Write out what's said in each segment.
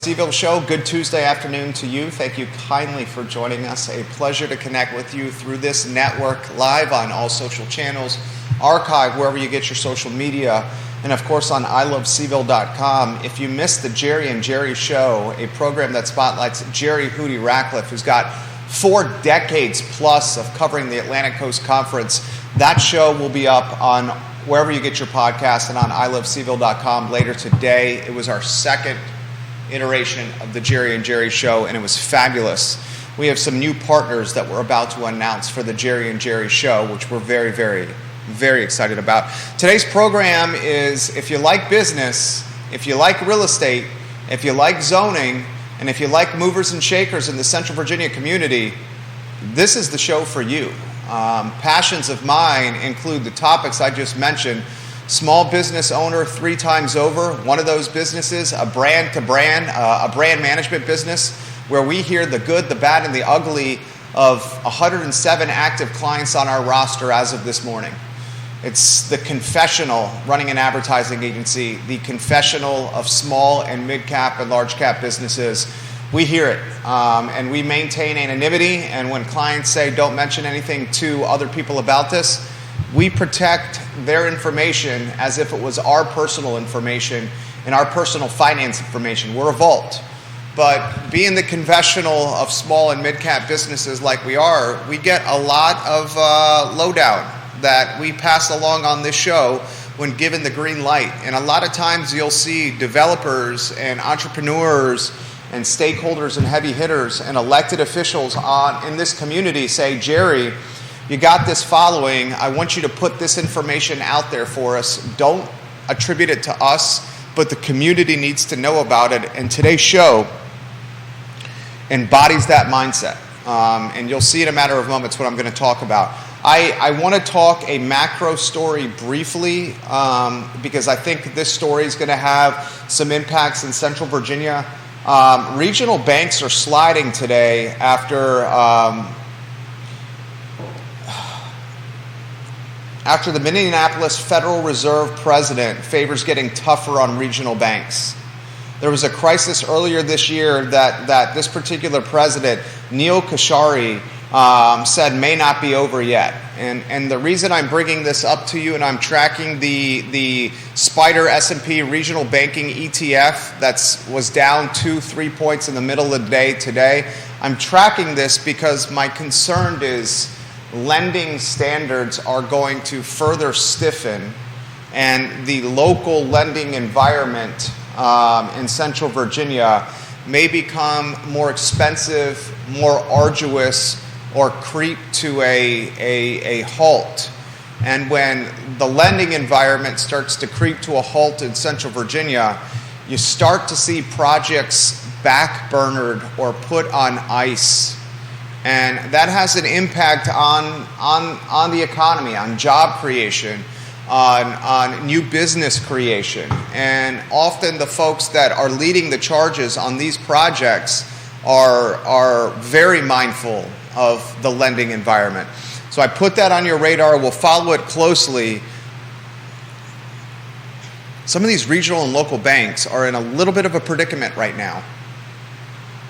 CVille Show, good Tuesday afternoon to you. Thank you kindly for joining us. A pleasure to connect with you through this network, live on all social channels, archived wherever you get your social media, and of course on ilovecville.com. If you missed the Jerry and Jerry Show, a program that spotlights Jerry Hootie Ratcliffe, who's got 4 decades plus of covering the Atlantic Coast Conference, that show will be up on wherever you get your podcast and on ilovecville.com later today. It was our second iteration of the Jerry and Jerry Show, and it was fabulous. We have some new partners that we're about to announce for the Jerry and Jerry Show, which we're very, very, very excited about. Today's program is, if you like business, if you like real estate, if you like zoning, and if you like movers and shakers in the Central Virginia community, this is the show for you. Passions of mine include the topics I just mentioned. Small business owner 3 times over. One of those businesses, a brand to brand, a brand management business, where we hear the good, the bad, and the ugly of 107 active clients on our roster as of this morning. It's the confessional, running an advertising agency, the confessional of small and mid-cap and large-cap businesses. We hear it, and we maintain anonymity, and when clients say don't mention anything to other people about this, we protect their information as if it was our personal information and our personal finance information. We're a vault. But being the confessional of small and mid-cap businesses like we are, we get a lot of lowdown that we pass along on this show when given the green light. And a lot of times you'll see developers and entrepreneurs and stakeholders and heavy hitters and elected officials in this community say, Jerry, you got this following. I want you to put this information out there for us. Don't attribute it to us, but the community needs to know about it. And today's show embodies that mindset. And you'll see in a matter of moments what I'm going to talk about. I want to talk a macro story briefly because I think this story is going to have some impacts in Central Virginia. Regional banks are sliding today after the Minneapolis Federal Reserve president favors getting tougher on regional banks. There was a crisis earlier this year that this particular president, Neil Kashari, said may not be over yet. And the reason I'm bringing this up to you, and I'm tracking the Spider S&P Regional Banking ETF that was down 2-3 points in the middle of the day today. I'm tracking this because my concern is lending standards are going to further stiffen, and the local lending environment in Central Virginia may become more expensive, more arduous, or creep to a halt. And when the lending environment starts to creep to a halt in Central Virginia, you start to see projects backburnered or put on ice. And that has an impact on the economy, on job creation, on new business creation. And often the folks that are leading the charges on these projects are very mindful of the lending environment. So I put that on your radar. We'll follow it closely. Some of these regional and local banks are in a little bit of a predicament right now.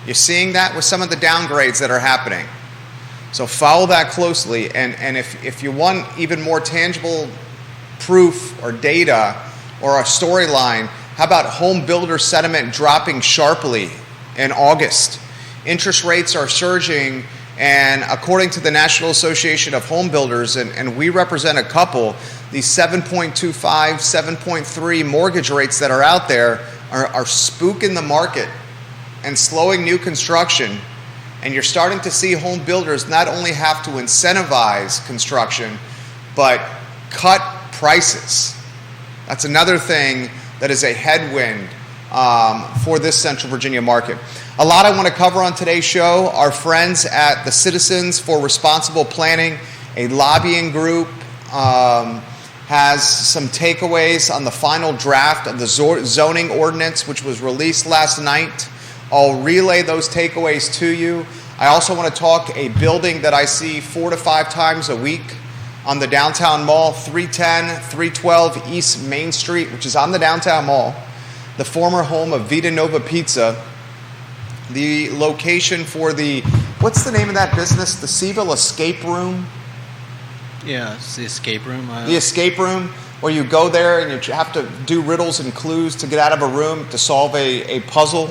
You're seeing that with some of the downgrades that are happening. So follow that closely. And if you want even more tangible proof or data or a storyline, how about home builder sentiment dropping sharply in August? Interest rates are surging, and according to the National Association of Home Builders, and we represent a couple, these 7.25, 7.3 mortgage rates that are out there are spooking the market and slowing new construction. And you're starting to see home builders not only have to incentivize construction, but cut prices. That's another thing that is a headwind for this Central Virginia market. A lot I want to cover on today's show. Our friends at the Citizens for Responsible Planning, a lobbying group, has some takeaways on the final draft of the zoning ordinance, which was released last night. I'll relay those takeaways to you. I also want to talk a building that I see 4 to 5 times a week on the downtown mall, 310, 312 East Main Street, which is on the downtown mall, the former home of Vita Nova Pizza. the location for what's the name of that business? The CVille Escape Room? Yeah, it's the escape room. The escape room, where you go there and you have to do riddles and clues to get out of a room to solve a puzzle.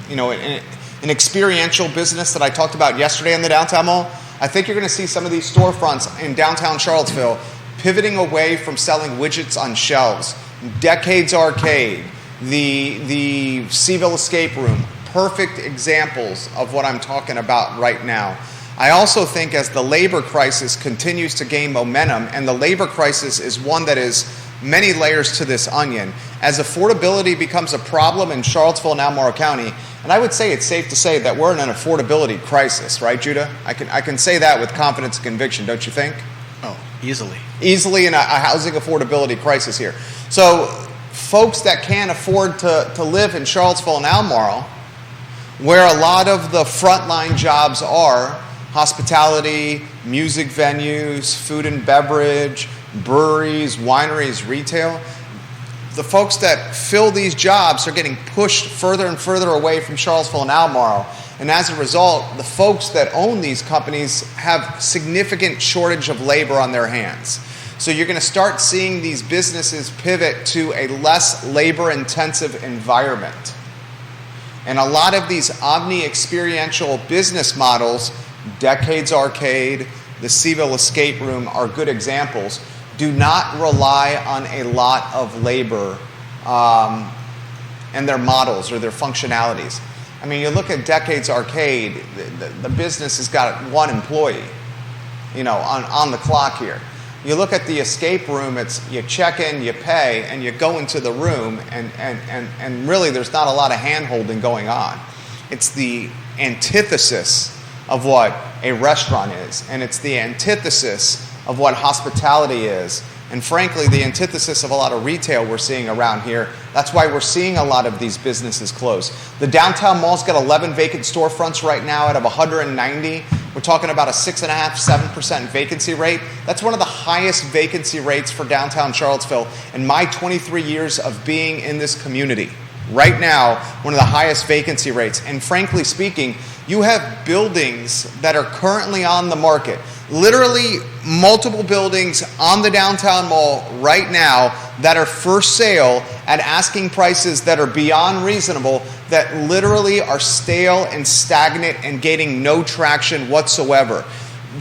You know, an experiential business that I talked about yesterday in the downtown mall. I think you're going to see some of these storefronts in downtown Charlottesville pivoting away from selling widgets on shelves. Decades Arcade, the CVille Escape Room, perfect examples of what I'm talking about right now. I also think as the labor crisis continues to gain momentum, and the labor crisis is one that is many layers to this onion, as affordability becomes a problem in Charlottesville and Albemarle County, and I would say it's safe to say that we're in an affordability crisis, right, Judah? I can say that with confidence and conviction, don't you think? Oh, easily. Easily in a housing affordability crisis here. So folks that can't afford to live in Charlottesville and Albemarle, where a lot of the frontline jobs are, hospitality, music venues, food and beverage, breweries, wineries, retail, the folks that fill these jobs are getting pushed further and further away from Charlottesville and Albemarle. And as a result, the folks that own these companies have significant shortage of labor on their hands. So you're going to start seeing these businesses pivot to a less labor-intensive environment. And a lot of these omni-experiential business models, Decades Arcade, the CVille Escape Room, are good examples, do not rely on a lot of labor and their models or their functionalities. I mean, you look at Decades Arcade, the business has got one employee, you know, on the clock here. You look at the escape room, it's you check in, you pay, and you go into the room, and really there's not a lot of hand-holding going on. It's the antithesis of what a restaurant is, and it's the antithesis of what hospitality is, and frankly, the antithesis of a lot of retail we're seeing around here. That's why we're seeing a lot of these businesses close. The downtown mall's got 11 vacant storefronts right now out of 190. We're talking about a 6.5–7% vacancy rate. That's one of the highest vacancy rates for downtown Charlottesville in my 23 years of being in this community. Right now, one of the highest vacancy rates. And frankly speaking, you have buildings that are currently on the market, literally multiple buildings on the downtown mall right now that are for sale at asking prices that are beyond reasonable, that literally are stale and stagnant and gaining no traction whatsoever.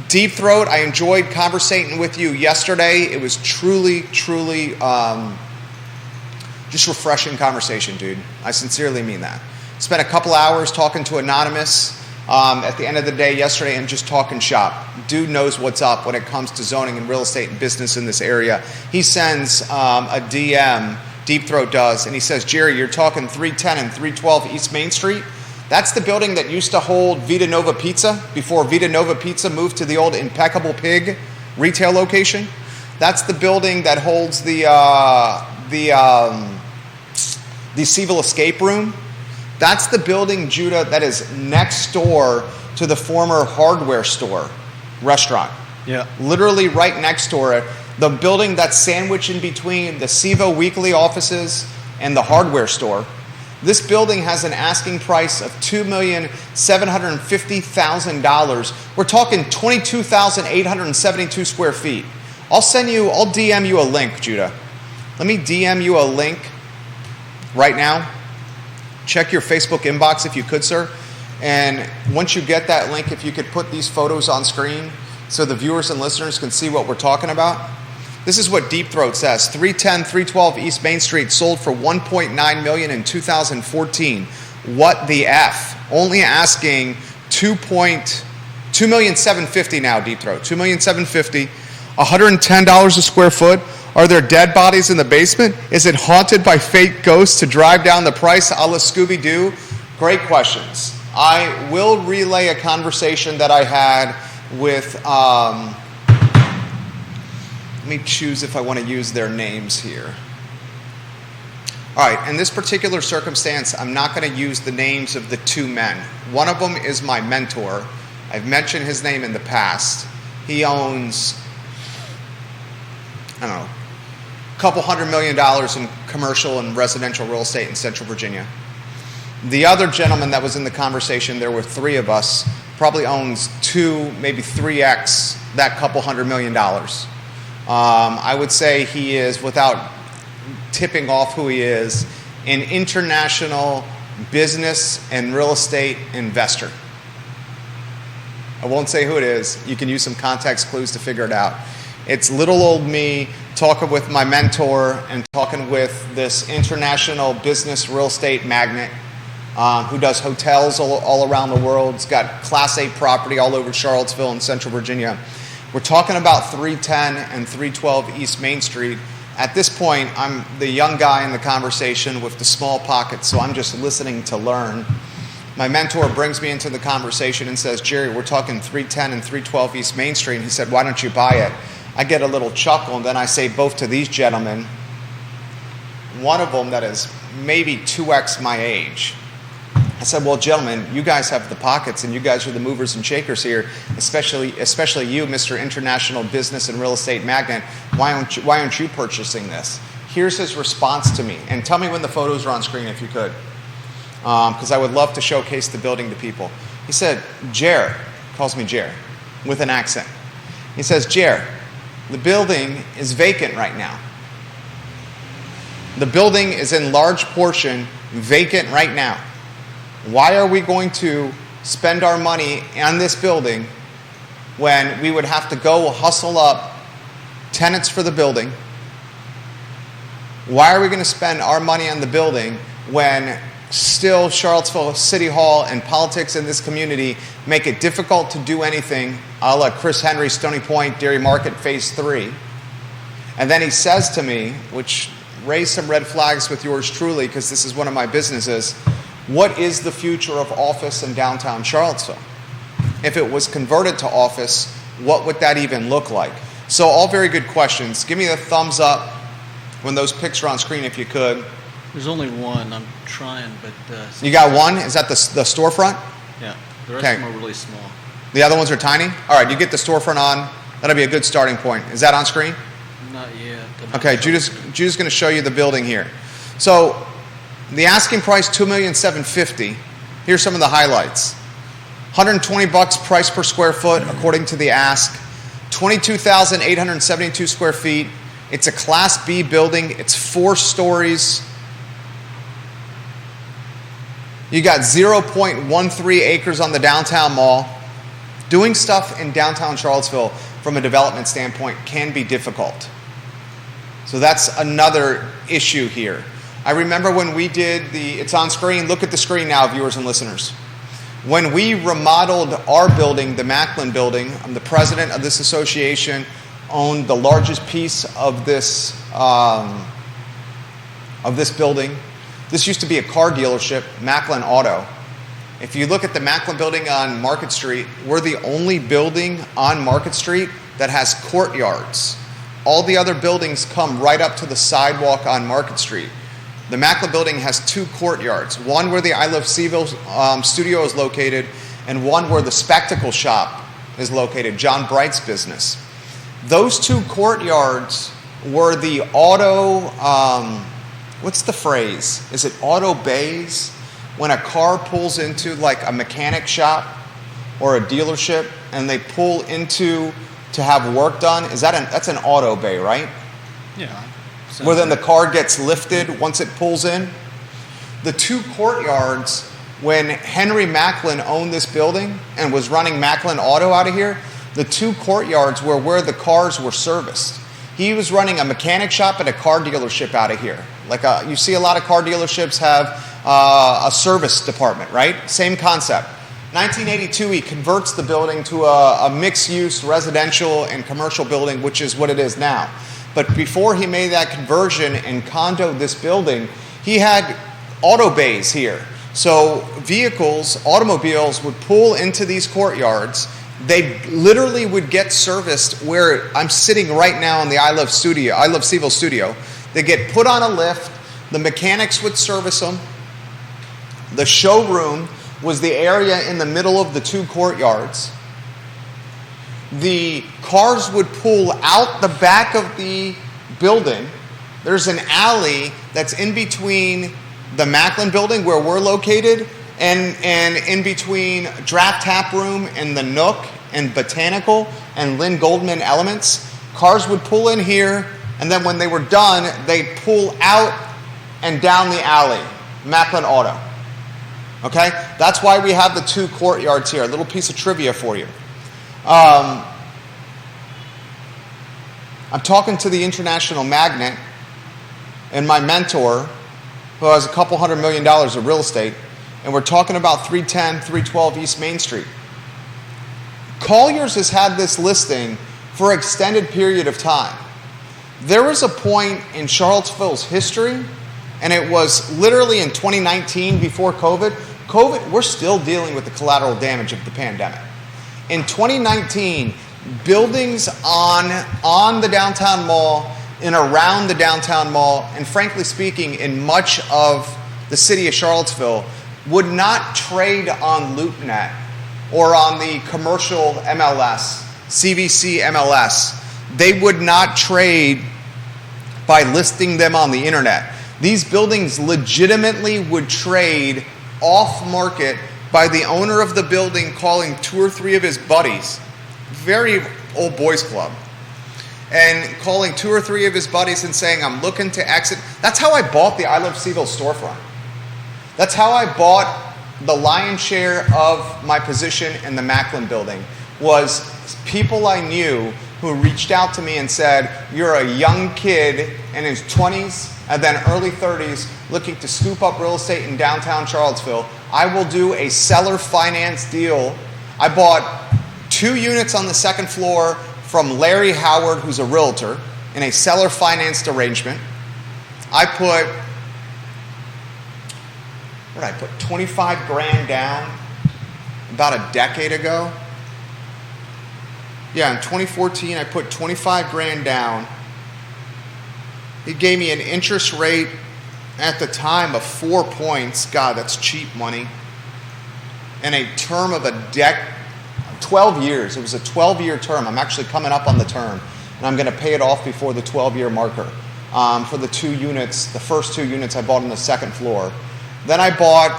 Deep Throat, I enjoyed conversating with you yesterday. It was truly just refreshing conversation, dude. I sincerely mean that. Spent a couple hours talking to Anonymous at the end of the day yesterday and just talking shop. Dude knows what's up when it comes to zoning and real estate and business in this area. He sends a DM, Deep Throat does, and he says, Jerry, you're talking 310 and 312 East Main Street? That's the building that used to hold Vita Nova Pizza before Vita Nova Pizza moved to the old Impeccable Pig retail location. That's the building that holds the CVille Escape Room. That's the building, Judah, that is next door to the former hardware store restaurant. Yeah. Literally right next door. The building that's sandwiched in between the CVille Weekly offices and the hardware store. This building has an asking price of $2,750,000. We're talking 22,872 square feet. I'll DM you a link, Judah. Let me DM you a link right now. Check your Facebook inbox if you could, sir. And once you get that link, if you could put these photos on screen so the viewers and listeners can see what we're talking about. This is what Deep Throat says. 310, 312 East Main Street sold for $1.9 million in 2014. What the F? Only asking $2,750,000 now, Deep Throat. $2,750,000. $110 a square foot. Are there dead bodies in the basement? Is it haunted by fake ghosts to drive down the price a la Scooby-Doo? Great questions. I will relay a conversation that I had with, let me choose if I want to use their names here. All right, in this particular circumstance, I'm not going to use the names of the two men. One of them is my mentor. I've mentioned his name in the past. He owns, I don't know, $200 million in commercial and residential real estate in Central Virginia. The other gentleman that was in the conversation, there were three of us, probably owns 2, maybe 3x that couple $100 million. I would say he is, without tipping off who he is, an international business and real estate investor. I won't say who it is. You can use some context clues to figure it out. It's little old me talking with my mentor and talking with this international business real estate magnate who does hotels all around the world. He's got Class A property all over Charlottesville and Central Virginia. We're talking about 310 and 312 East Main Street. At this point, I'm the young guy in the conversation with the small pockets, so I'm just listening to learn. My mentor brings me into the conversation and says, Jerry, we're talking 310 and 312 East Main Street. And he said, why don't you buy it? I get a little chuckle, and then I say both to these gentlemen, one of them that is maybe 2x my age. I said, well, gentlemen, you guys have the pockets, and you guys are the movers and shakers here, especially you, Mr. International Business and Real Estate Magnate. Why aren't you purchasing this? Here's his response to me. And tell me when the photos are on screen if you could, because I would love to showcase the building to people. He said, Jer, calls me Jer, with an accent. He says, Jer, the building is vacant right now. The building is in large portion vacant right now. Why are we going to spend our money on this building when we would have to go hustle up tenants for the building? Why are we going to spend our money on the building when still Charlottesville City Hall and politics in this community make it difficult to do anything a la Chris Henry, Stony Point, Dairy Market, Phase 3? And then he says to me, which raised some red flags with yours truly, because this is one of my businesses, what is the future of office in downtown Charlottesville? If it was converted to office, what would that even look like? So all very good questions. Give me the thumbs up when those pics are on screen if you could. There's only one. I'm trying, but... You got one? Is that the storefront? Yeah. The rest of them are really small. The other ones are tiny? All right, you get the storefront on. That'll be a good starting point. Is that on screen? Not yet. Okay, Judah's going to show you the building here. So the asking price, $2,750,000. Here's some of the highlights. $120 price per square foot according to the ask. 22,872 square feet. It's a Class B building. It's 4 stories. You got 0.13 acres on the downtown mall. Doing stuff in downtown Charlottesville from a development standpoint can be difficult. So that's another issue here. I remember when we did it's on screen, look at the screen now, viewers and listeners. When we remodeled our building, the Macklin building, I'm the president of this association, owned the largest piece of this building. This used to be a car dealership, Macklin Auto. If you look at the Macklin building on Market Street, we're the only building on Market Street that has courtyards. All the other buildings come right up to the sidewalk on Market Street. The Macklin building has 2 courtyards, one where the I Love CVille studio is located and one where the spectacle shop is located, John Bright's business. Those 2 courtyards were the auto, what's the phrase? Is it auto bays? When a car pulls into like a mechanic shop or a dealership and they pull into to have work done, that's an auto bay, right? Yeah. Where then the car gets lifted once it pulls in. The 2 courtyards, when Henry Macklin owned this building and was running Macklin Auto out of here, the 2 courtyards were where the cars were serviced. He was running a mechanic shop and a car dealership out of here. You see a lot of car dealerships have a service department, right? Same concept. 1982, he converts the building to a mixed-use residential and commercial building, which is what it is now. But before he made that conversion and condoed this building, he had auto bays here. So automobiles would pull into these courtyards. They literally would get serviced where I'm sitting right now in the I Love CVille studio. They get put on a lift. The mechanics would service them. The showroom was the area in the middle of the 2 courtyards. The cars would pull out the back of the building. There's an alley that's in between the Macklin building where we're located, and in between Draft Tap Room and the Nook and Botanical and Lynn Goldman Elements, cars would pull in here, and then when they were done, they'd pull out and down the alley, Macklin Auto. Okay? That's why we have the 2 courtyards here. A little piece of trivia for you. I'm talking to the international magnate and my mentor, who has a couple $100 million of real estate, and we're talking about 310, 312 East Main Street. Colliers has had this listing for an extended period of time. There was a point in Charlottesville's history, and it was literally in 2019 before COVID. We're still dealing with the collateral damage of the pandemic. In 2019, buildings on the downtown mall and around the downtown mall, and frankly speaking, in much of the city of Charlottesville, would not trade on LoopNet or on the commercial MLS, CVC MLS. They would not trade by listing them on the internet. These buildings legitimately would trade off-market by the owner of the building calling 2 or 3 of his buddies, very old boys club, and calling 2 or 3 of his buddies and saying, I'm looking to exit. That's how I bought the I Love CVille storefront. That's how I bought the lion's share of my position in the Macklin building, was people I knew who reached out to me and said, you're a young kid in his 20s and then early 30s looking to scoop up real estate in downtown Charlottesville. I will do a seller finance deal. I bought 2 units on the 2nd floor from Larry Howard, who's a realtor, in a seller financed arrangement. I put 25 grand down about a decade ago. Yeah, in 2014, I put 25 grand down. He gave me an interest rate at the time of 4 points. God, that's cheap money. And a term of 12 years. It was a 12-year term. I'm actually coming up on the term, and I'm going to pay it off before the 12-year marker for the 2 units, the first 2 units I bought on the 2nd floor. Then I bought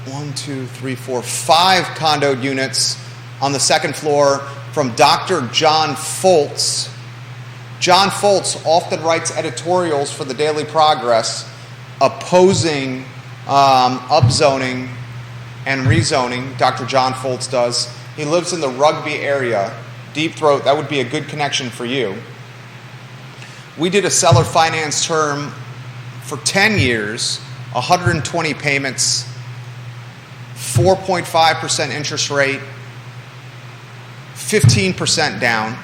5 condo units on the 2nd floor from Dr. John Foltz. John Foltz often writes editorials for the Daily Progress opposing upzoning and rezoning. Dr. John Foltz does. He lives in the Rugby area. Deep Throat, that would be a good connection for you. We did a seller finance term for 10 years, 120 payments, 4.5% interest rate, 15% down.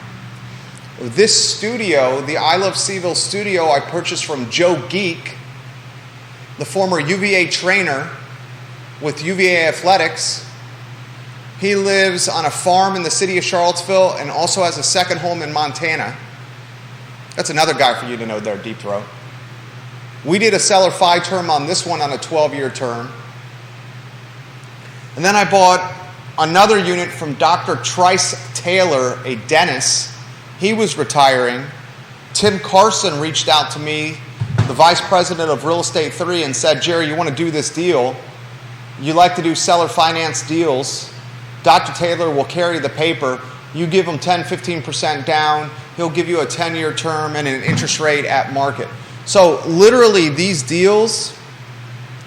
This studio, the I Love CVille studio, I purchased from Joe Geek, the former UVA trainer with UVA Athletics. He lives on a farm in the city of Charlottesville and also has a second home in Montana. That's another guy for you to know there, Deep Throat. We did a seller fi term on this one on a 12-year term. And then I bought another unit from Dr. Trice Taylor, a dentist. He was retiring. Tim Carson reached out to me, the vice president of Real Estate 3, and said, Jerry, you want to do this deal? You like to do seller finance deals. Dr. Taylor will carry the paper. You give him 10, 15% down. He'll give you a 10-year term and an interest rate at market. So literally these deals,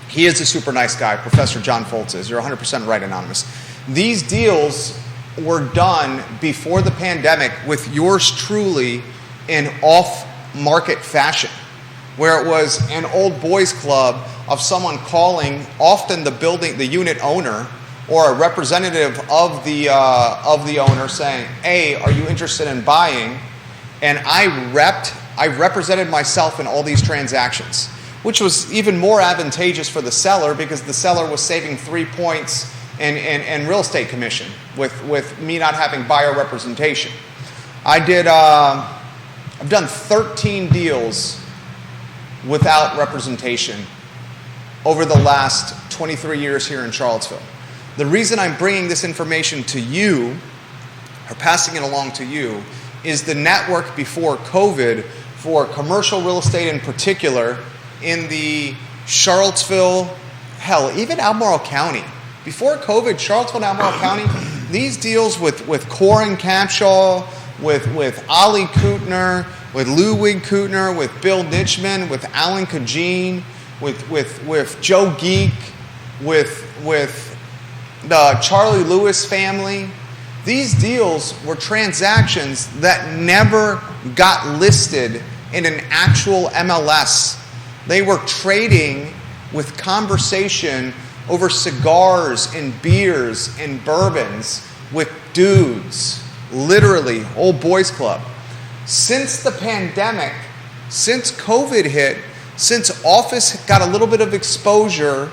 he is a super nice guy, Professor John Foltz is. You're 100% right, Anonymous. These deals were done before the pandemic with yours truly in off-market fashion, where it was an old boys club of someone calling, often the unit owner or a representative of the owner saying, hey, are you interested in buying? And I represented myself in all these transactions, which was even more advantageous for the seller because the seller was saving 3 points in real estate commission with me not having buyer representation. I've done 13 deals without representation over the last 23 years here in Charlottesville. The reason I'm bringing this information to you, or passing it along to you, is the network before COVID for commercial real estate in particular in the Charlottesville, hell, even Albemarle County. Before COVID, Charlottesville and Albemarle County, these deals with Corin Capshaw, with Ollie Kootner, with Ludwig Kootner, with Bill Nitchman, with Alan Kajin, with Joe Geek, with the Charlie Lewis family. These deals were transactions that never got listed in an actual MLS. They were trading with conversation over cigars and beers and bourbons with dudes, literally, old boys club. Since the pandemic, since COVID hit, since office got a little bit of exposure,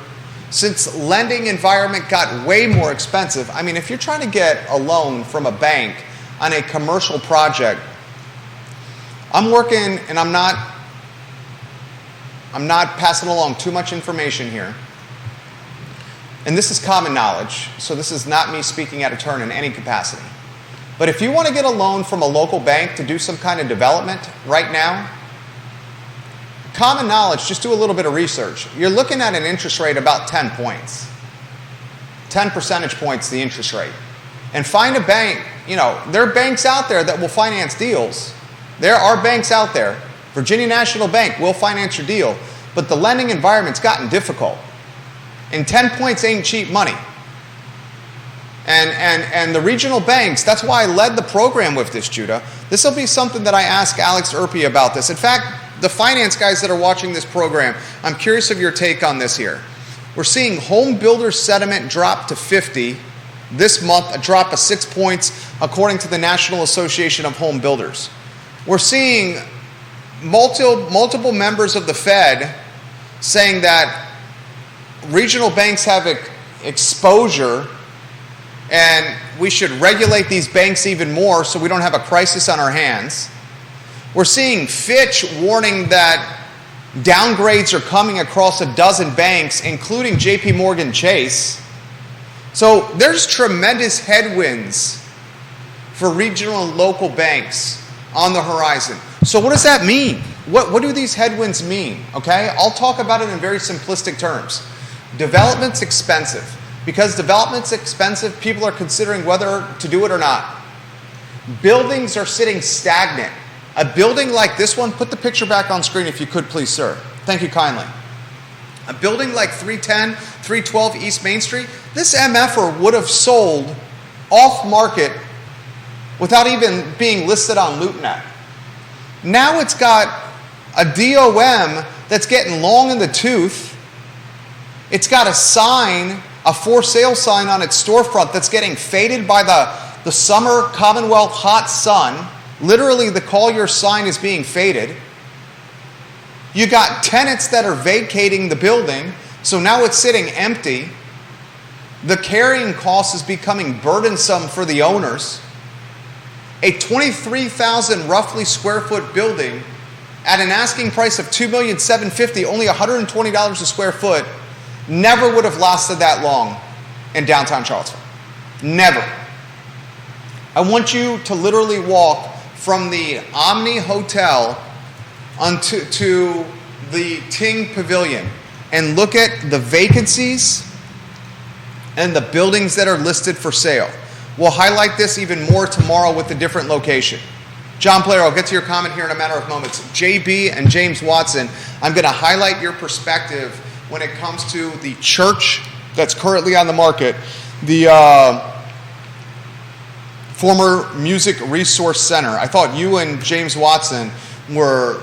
since lending environment got way more expensive. I mean, if you're trying to get a loan from a bank on a commercial project, I'm working, and I'm not passing along too much information here. And this is common knowledge, so this is not me speaking out of turn in any capacity. But if you want to get a loan from a local bank to do some kind of development right now, common knowledge, just do a little bit of research. You're looking at an interest rate about 10 points. 10 percentage points the interest rate. And find a bank, there are banks out there that will finance deals. There are banks out there. Virginia National Bank will finance your deal, but the lending environment's gotten difficult. And 10 points ain't cheap money. And the regional banks, that's why I led the program with this, Judah. This will be something that I ask Alex Urpí about this. In fact, the finance guys that are watching this program, I'm curious of your take on this here. We're seeing home builder sentiment drop to 50 this month, a drop of 6 points according to the National Association of Home Builders. We're seeing multiple members of the Fed saying that regional banks have exposure and we should regulate these banks even more so we don't have a crisis on our hands. We're seeing Fitch warning that downgrades are coming across a dozen banks, including JP Morgan Chase. So there's tremendous headwinds for regional and local banks on the horizon. So what does that mean? What do these headwinds mean? Okay, I'll talk about it in very simplistic terms. Development's expensive. Because development's expensive, people are considering whether to do it or not. Buildings are sitting stagnant. A building like this one, put the picture back on screen if you could, please, sir. Thank you kindly. A building like 310, 312 East Main Street, this MFer would have sold off market without even being listed on LootNet. Now it's got a DOM that's getting long in the tooth. It's got a sign, a for sale sign on its storefront that's getting faded by the summer Commonwealth hot sun. Literally, the Collier sign is being faded. You got tenants that are vacating the building, so now it's sitting empty. The carrying cost is becoming burdensome for the owners. A 23,000 roughly square foot building at an asking price of $2,750,000, only $120 a square foot, never would have lasted that long in downtown Charlottesville. Never. I want you to literally walk from the Omni Hotel to the Ting Pavilion and look at the vacancies and the buildings that are listed for sale. We'll highlight this even more tomorrow with a different location. John Player, I'll get to your comment here in a matter of moments. JB and James Watson, I'm going to highlight your perspective when it comes to the church that's currently on the market, the former Music Resource Center. I thought you and James Watson were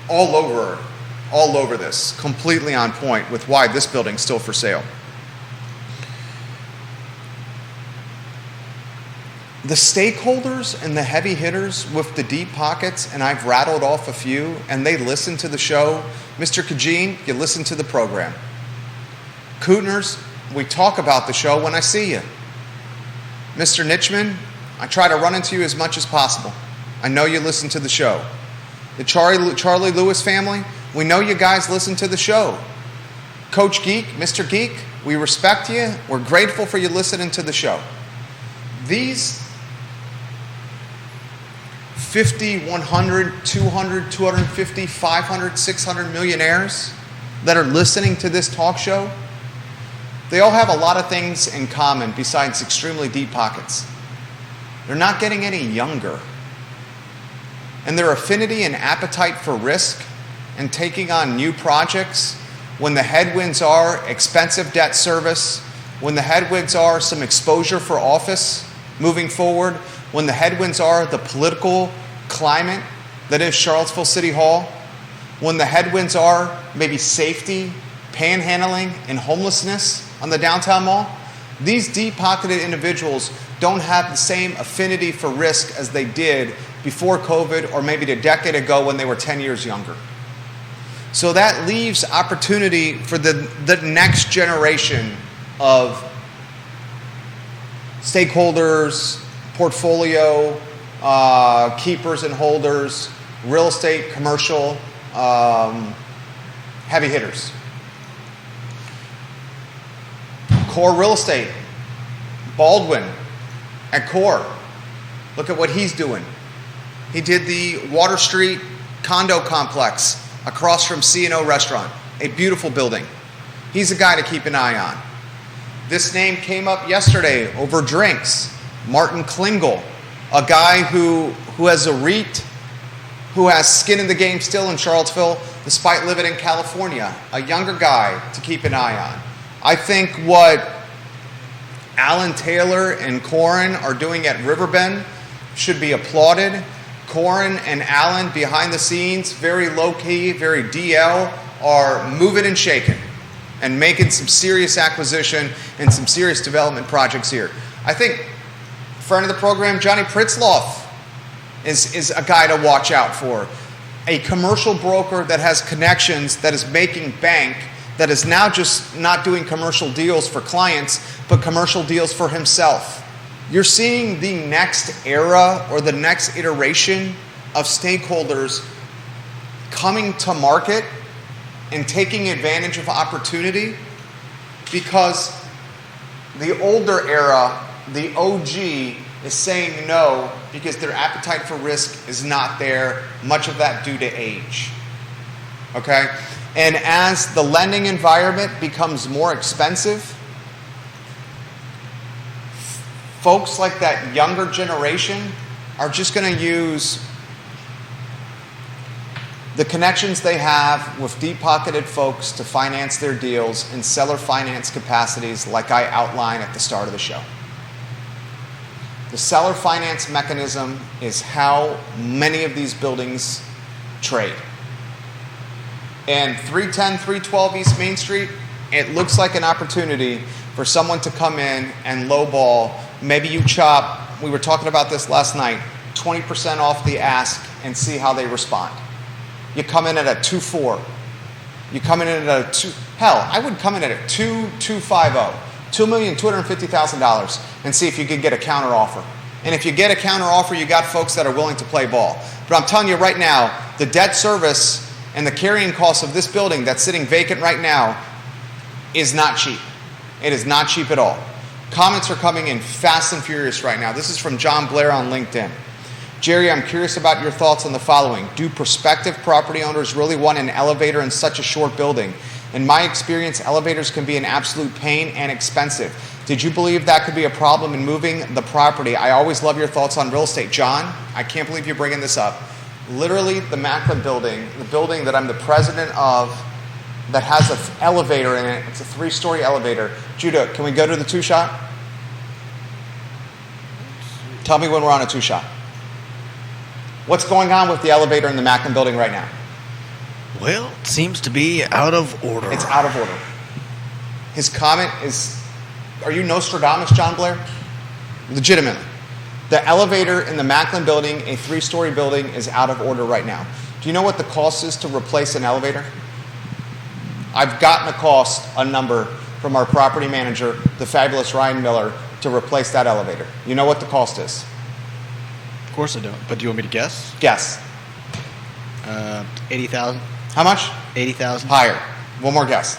all over this, completely on point with why this building's still for sale. The stakeholders and the heavy hitters with the deep pockets, and I've rattled off a few, and they listen to the show. Mr. Kajin, you listen to the program. Kootners, we talk about the show when I see you. Mr. Nitchman, I try to run into you as much as possible. I know you listen to the show. The Charlie Lewis family, we know you guys listen to the show. Coach Geek, Mr. Geek, we respect you. We're grateful for you listening to the show. These 50, 100, 200, 250, 500, 600 millionaires that are listening to this talk show, they all have a lot of things in common besides extremely deep pockets. They're not getting any younger. And their affinity and appetite for risk and taking on new projects, when the headwinds are expensive debt service, when the headwinds are some exposure for office moving forward, when the headwinds are the political climate that is Charlottesville City Hall, when the headwinds are maybe safety, panhandling, and homelessness on the downtown mall, these deep-pocketed individuals don't have the same affinity for risk as they did before COVID or maybe a decade ago when they were 10 years younger. So that leaves opportunity for the next generation of stakeholders, portfolio keepers and holders, real estate, commercial, heavy hitters. Core Real Estate, Baldwin at Core. Look at what he's doing. He did the Water Street condo complex across from C&O Restaurant, a beautiful building. He's a guy to keep an eye on. This name came up yesterday over drinks. Martin Klingel, a guy who has a REIT, who has skin in the game still in Charlottesville, despite living in California. A younger guy to keep an eye on. I think what Alan Taylor and Corin are doing at Riverbend should be applauded. Corin and Alan, behind the scenes, very low-key, very DL, are moving and shaking and making some serious acquisition and some serious development projects here. I think friend of the program, Johnny Pritzloff, is a guy to watch out for. A commercial broker that has connections, that is making bank, that is now just not doing commercial deals for clients, but commercial deals for himself. You're seeing the next era or the next iteration of stakeholders coming to market and taking advantage of opportunity, because the older era, the OG, is saying no because their appetite for risk is not there, much of that due to age. Okay? And as the lending environment becomes more expensive, folks like that younger generation are just going to use the connections they have with deep-pocketed folks to finance their deals in seller finance capacities like I outlined at the start of the show. The seller finance mechanism is how many of these buildings trade. And 310, 312 East Main Street, it looks like an opportunity for someone to come in and lowball. Maybe you chop, we were talking about this last night, 20% off the ask and see how they respond. You come in at a 2.4. You come in at a 2, hell, I would come in at a 2.250, $2,250,000, and see if you can get a counter offer. And if you get a counter offer, you got folks that are willing to play ball. But I'm telling you right now, the debt service and the carrying cost of this building that's sitting vacant right now is not cheap. It is not cheap at all. Comments are coming in fast and furious right now. This is from John Blair on LinkedIn. Jerry, I'm curious about your thoughts on the following. Do prospective property owners really want an elevator in such a short building? In my experience, elevators can be an absolute pain and expensive. Did you believe that could be a problem in moving the property? I always love your thoughts on real estate. John, I can't believe you're bringing this up. Literally, the Macklin building, the building that I'm the president of, that has an elevator in it. It's a 3-story elevator. Judah, can we go to the 2-shot? Tell me when we're on a 2-shot. What's going on with the elevator in the Macklin building right now? Well, it seems to be out of order. It's out of order. His comment is, are you Nostradamus, John Blair? Legitimately. The elevator in the Macklin building, a 3-story building, is out of order right now. Do you know what the cost is to replace an elevator? I've gotten a number from our property manager, the fabulous Ryan Miller, to replace that elevator. You know what the cost is? Of course I don't. But do you want me to guess? Guess. 80,000. How much? 80,000. Higher. One more guess.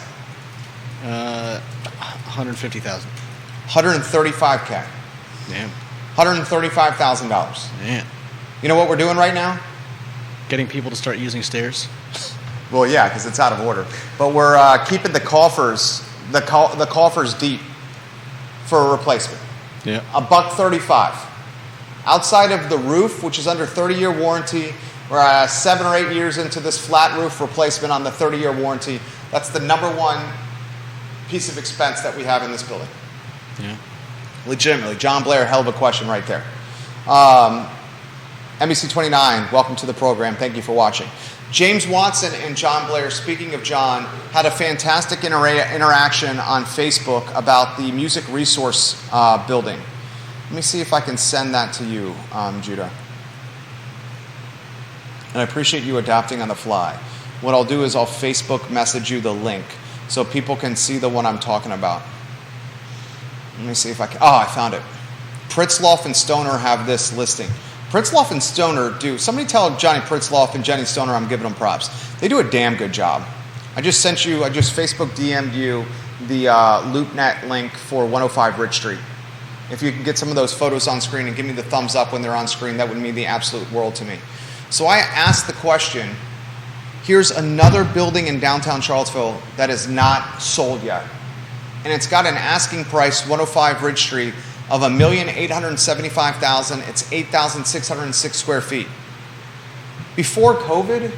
150,000. 135K. Damn. $135,000. Man. You know what we're doing right now? Getting people to start using stairs. Well, yeah, because it's out of order. But we're keeping the coffers deep for a replacement. Yeah. $135. Outside of the roof, which is under 30-year warranty, we're 7 or 8 years into this flat roof replacement on the 30-year warranty. That's the number one piece of expense that we have in this building. Yeah. Legitimately. John Blair, hell of a question right there. MEC29, welcome to the program. Thank you for watching. James Watson and John Blair, speaking of John, had a fantastic interaction on Facebook about the music resource building. Let me see if I can send that to you, Judah. And I appreciate you adapting on the fly. What I'll do is I'll Facebook message you the link so people can see the one I'm talking about. Let me see if I can. Oh, I found it. Pritzloff and Stoner have this listing. Pritzloff and Stoner do. Somebody tell Johnny Pritzloff and Jenny Stoner I'm giving them props. They do a damn good job. I just Facebook DM'd you the LoopNet link for 105 Rich Street. If you can get some of those photos on screen and give me the thumbs up when they're on screen, that would mean the absolute world to me. So I asked the question, here's another building in downtown Charlottesville that is not sold yet. And it's got an asking price, 105 Ridge Street, of $1,875,000. It's 8,606 square feet. Before COVID,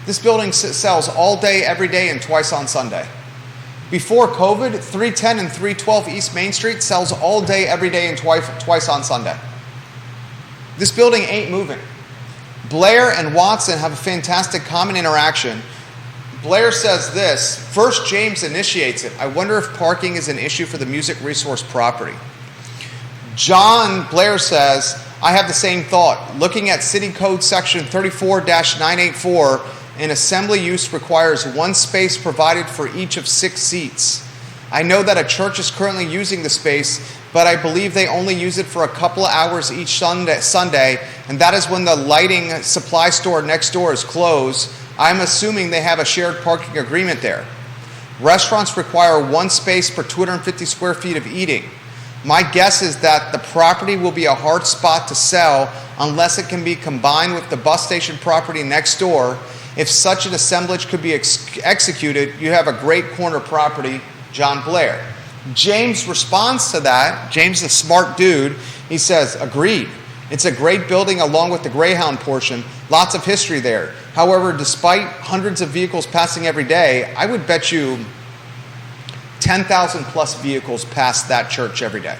this building sells all day, every day, and twice on Sunday. Before COVID, 310 and 312 East Main Street sells all day, every day, and twice on Sunday. This building ain't moving. Blair and Watson have a fantastic common interaction. Blair says this, first James initiates it. I wonder if parking is an issue for the music resource property. John Blair says, I have the same thought. Looking at City Code Section 34-984, an assembly use requires one space provided for each of 6 seats. I know that a church is currently using the space, but I believe they only use it for a couple of hours each Sunday, and that is when the lighting supply store next door is closed. I'm assuming they have a shared parking agreement there. Restaurants require one space per 250 square feet of eating. My guess is that the property will be a hard spot to sell unless it can be combined with the bus station property next door. If such an assemblage could be executed, you have a great corner property, John Blair. James responds to that. James is a smart dude. He says, agreed. It's a great building along with the Greyhound portion. Lots of history there. However, despite hundreds of vehicles passing every day, I would bet you 10,000 plus vehicles pass that church every day.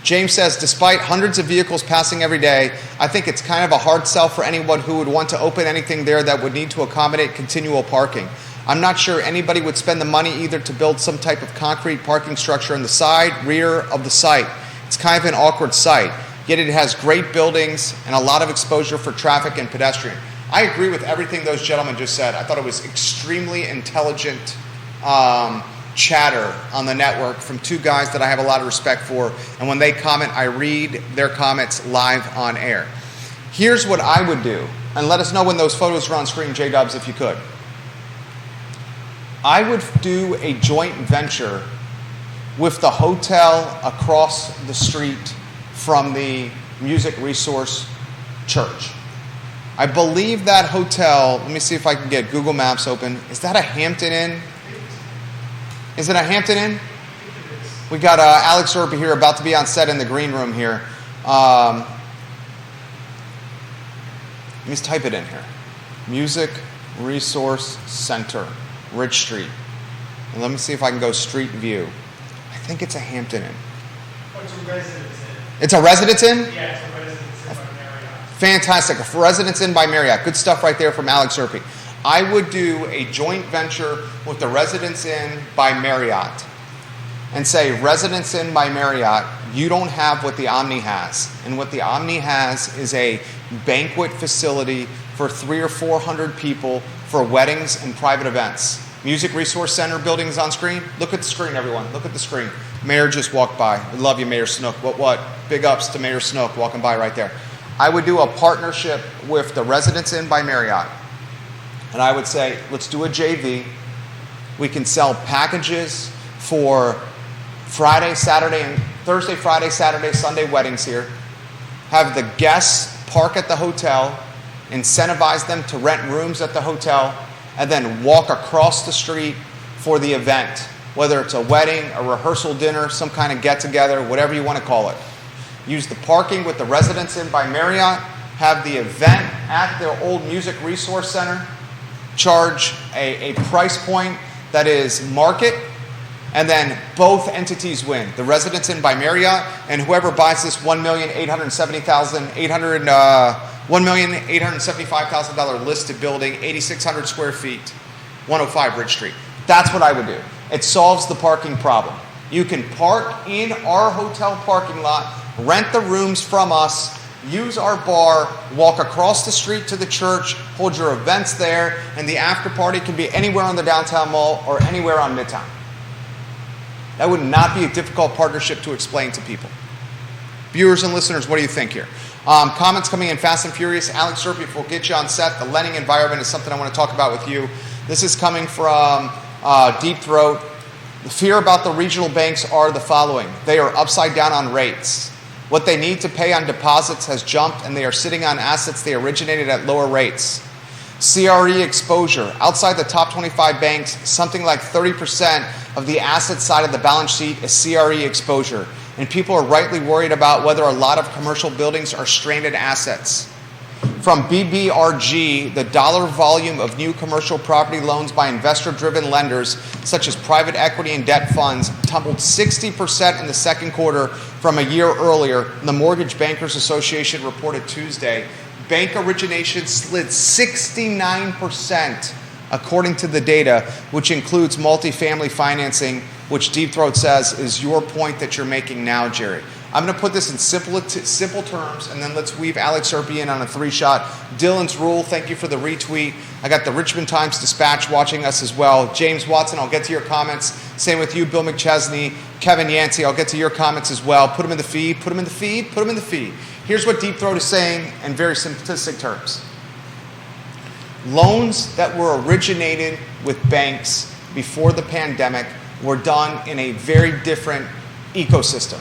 James says, despite hundreds of vehicles passing every day, I think it's kind of a hard sell for anyone who would want to open anything there that would need to accommodate continual parking. I'm not sure anybody would spend the money either to build some type of concrete parking structure on the side, rear of the site. It's kind of an awkward site, yet it has great buildings and a lot of exposure for traffic and pedestrian. I agree with everything those gentlemen just said. I thought it was extremely intelligent chatter on the network from two guys that I have a lot of respect for, and when they comment, I read their comments live on air. Here's what I would do, and let us know when those photos are on screen, J-Dubs, if you could. I would do a joint venture with the hotel across the street from the Music Resource Church. I believe that hotel, let me see if I can get Google Maps open. Is that a Hampton Inn? Is it a Hampton Inn? We got Alex Urpí here about to be on set in the green room here. Let me just type it in here. Music Resource Center, Ridge Street. And let me see if I can go street view. I think it's a Hampton Inn. Oh, it's a Residence Inn. It's a Residence Inn? Yeah, it's a Residence Inn by Marriott. Fantastic. A Residence Inn by Marriott. Good stuff right there from Alex Urpí. I would do a joint venture with the Residence Inn by Marriott and say, Residence Inn by Marriott, you don't have what the Omni has. And what the Omni has is a banquet facility for 300 or 400 people for weddings and private events. Music Resource Center building is on screen. Look at the screen, everyone. Look at the screen. Mayor just walked by. We love you, Mayor Snook. What? Big ups to Mayor Snook walking by right there. I would do a partnership with the Residence Inn by Marriott. And I would say, let's do a JV. We can sell packages for Thursday, Friday, Saturday, Sunday weddings here. Have the guests park at the hotel, incentivize them to rent rooms at the hotel, and then walk across the street for the event, whether it's a wedding, a rehearsal dinner, some kind of get-together, whatever you want to call it. Use the parking with the Residence Inn by Marriott, have the event at the old Music Resource Center, charge a price point that is market, and then both entities win. The Residence Inn by Marriott, and whoever buys this $1,875,000 listed building, 8,600 square feet, 105 Bridge Street. That's what I would do. It solves the parking problem. You can park in our hotel parking lot, rent the rooms from us, use our bar, walk across the street to the church, hold your events there, and the after party can be anywhere on the downtown mall or anywhere on Midtown. That would not be a difficult partnership to explain to people. Viewers and listeners, what do you think here? Comments coming in fast and furious. Alex Urpí, if we'll get you on set, the lending environment is something I want to talk about with you. This is coming from Deep Throat. The fear about the regional banks are the following. They are upside down on rates. What they need to pay on deposits has jumped, and they are sitting on assets they originated at lower rates. CRE exposure. Outside the top 25 banks, something like 30% of the asset side of the balance sheet is CRE exposure. And people are rightly worried about whether a lot of commercial buildings are stranded assets. From BBRG, the dollar volume of new commercial property loans by investor-driven lenders, such as private equity and debt funds, tumbled 60% in the second quarter from a year earlier, the Mortgage Bankers Association reported Tuesday. Bank originations slid 69%, according to the data, which includes multifamily financing, which Deep Throat says is your point that you're making now, Jerry. I'm going to put this in simple terms, and then let's weave Alex Urpí in on a 3-shot. Dylan's Rule, thank you for the retweet. I got the Richmond Times-Dispatch watching us as well. James Watson, I'll get to your comments. Same with you, Bill McChesney. Kevin Yancey, I'll get to your comments as well. Put them in the feed, put them in the feed, put them in the feed. Here's what Deep Throat is saying in very simplistic terms. Loans that were originated with banks before the pandemic were done in a very different ecosystem.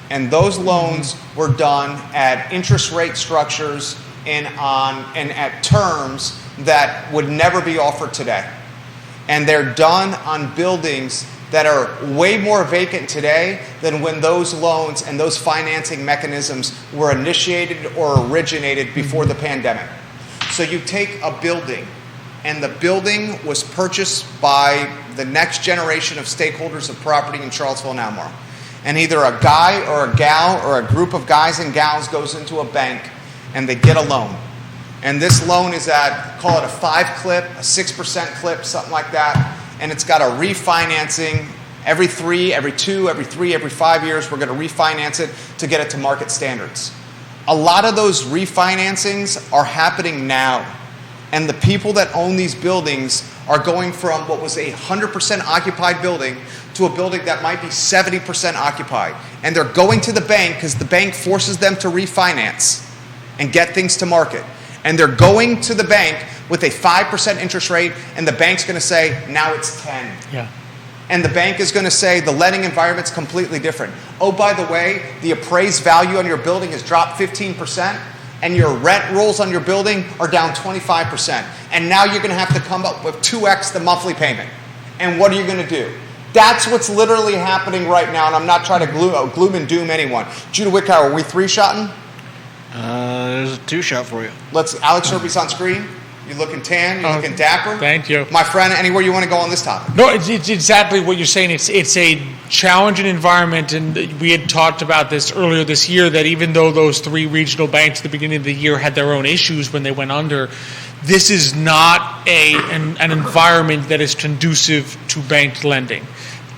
And those loans were done at interest rate structures and at terms that would never be offered today. And they're done on buildings that are way more vacant today than when those loans and those financing mechanisms were initiated or originated before the pandemic. So you take a building, and the building was purchased by the next generation of stakeholders of property in Charlottesville and Almar. And either a guy or a gal or a group of guys and gals goes into a bank and they get a loan. And this loan is at, call it a 5 clip, a 6% clip, something like that. And it's got a refinancing every 3, every 2, every 3, every 5 years. We're going to refinance it to get it to market standards. A lot of those refinancings are happening now. And the people that own these buildings are going from what was a 100% occupied building to a building that might be 70% occupied. And they're going to the bank because the bank forces them to refinance and get things to market. And they're going to the bank with a 5% interest rate, and the bank's going to say, now it's 10. Yeah. And the bank is going to say the lending environment's completely different. Oh, by the way, the appraised value on your building has dropped 15%, and your rent rolls on your building are down 25%. And now you're going to have to come up with 2x the monthly payment. And what are you going to do? That's what's literally happening right now, and I'm not trying to gloom and doom anyone. Judah Wickower, are we 3-shotting? There's a 2-shot for you. Alex Urpí's on screen. You looking tan? You looking dapper? Thank you. My friend, anywhere you want to go on this topic? No, it's exactly what you're saying. It's a challenging environment, and we had talked about this earlier this year, that even though those 3 regional banks at the beginning of the year had their own issues when they went under, this is not an environment that is conducive to bank lending.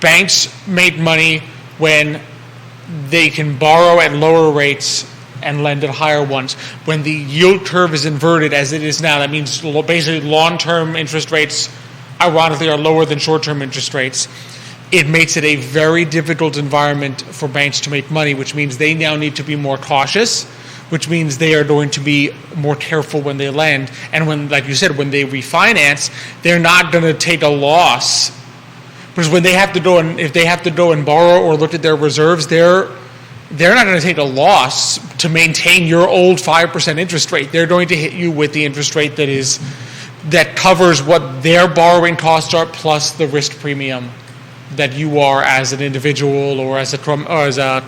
Banks make money when they can borrow at lower rates and lend at higher ones. When the yield curve is inverted as it is now, that means basically long-term interest rates, ironically, are lower than short-term interest rates. It makes it a very difficult environment for banks to make money, which means they now need to be more cautious, which means they are going to be more careful when they lend. And when, like you said, when they refinance, they're not going to take a loss. Because when they have to go and if they have to go and borrow or look at their reserves, they're they're not going to take a loss to maintain your old 5% interest rate. They're going to hit you with the interest rate that covers what their borrowing costs are plus the risk premium that you are as an individual or as a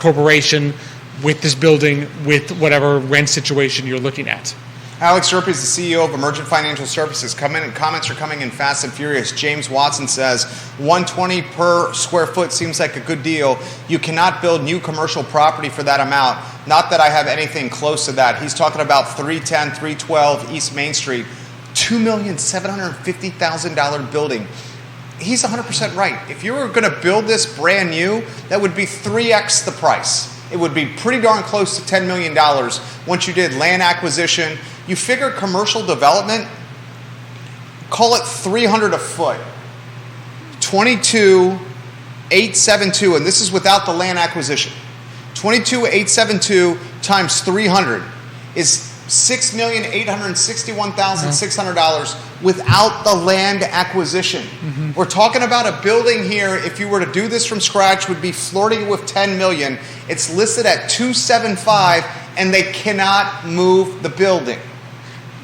corporation with this building, with whatever rent situation you're looking at. Alex Urpí is the CEO of Emergent Financial Services. Comments are coming in fast and furious. James Watson says, $120 per square foot seems like a good deal. You cannot build new commercial property for that amount. Not that I have anything close to that. He's talking about 310, 312 East Main Street, $2,750,000 building. He's 100% right. If you were going to build this brand new, that would be 3x the price. It would be pretty darn close to $10 million once you did land acquisition. You figure commercial development, call it $300 a foot. 22,872, and this is without the land acquisition. 22,872 times 300 is $6,861,600 without the land acquisition. Mm-hmm. We're talking about a building here, if you were to do this from scratch, would be flirting with $10 million. It's listed at $275, and they cannot move the building.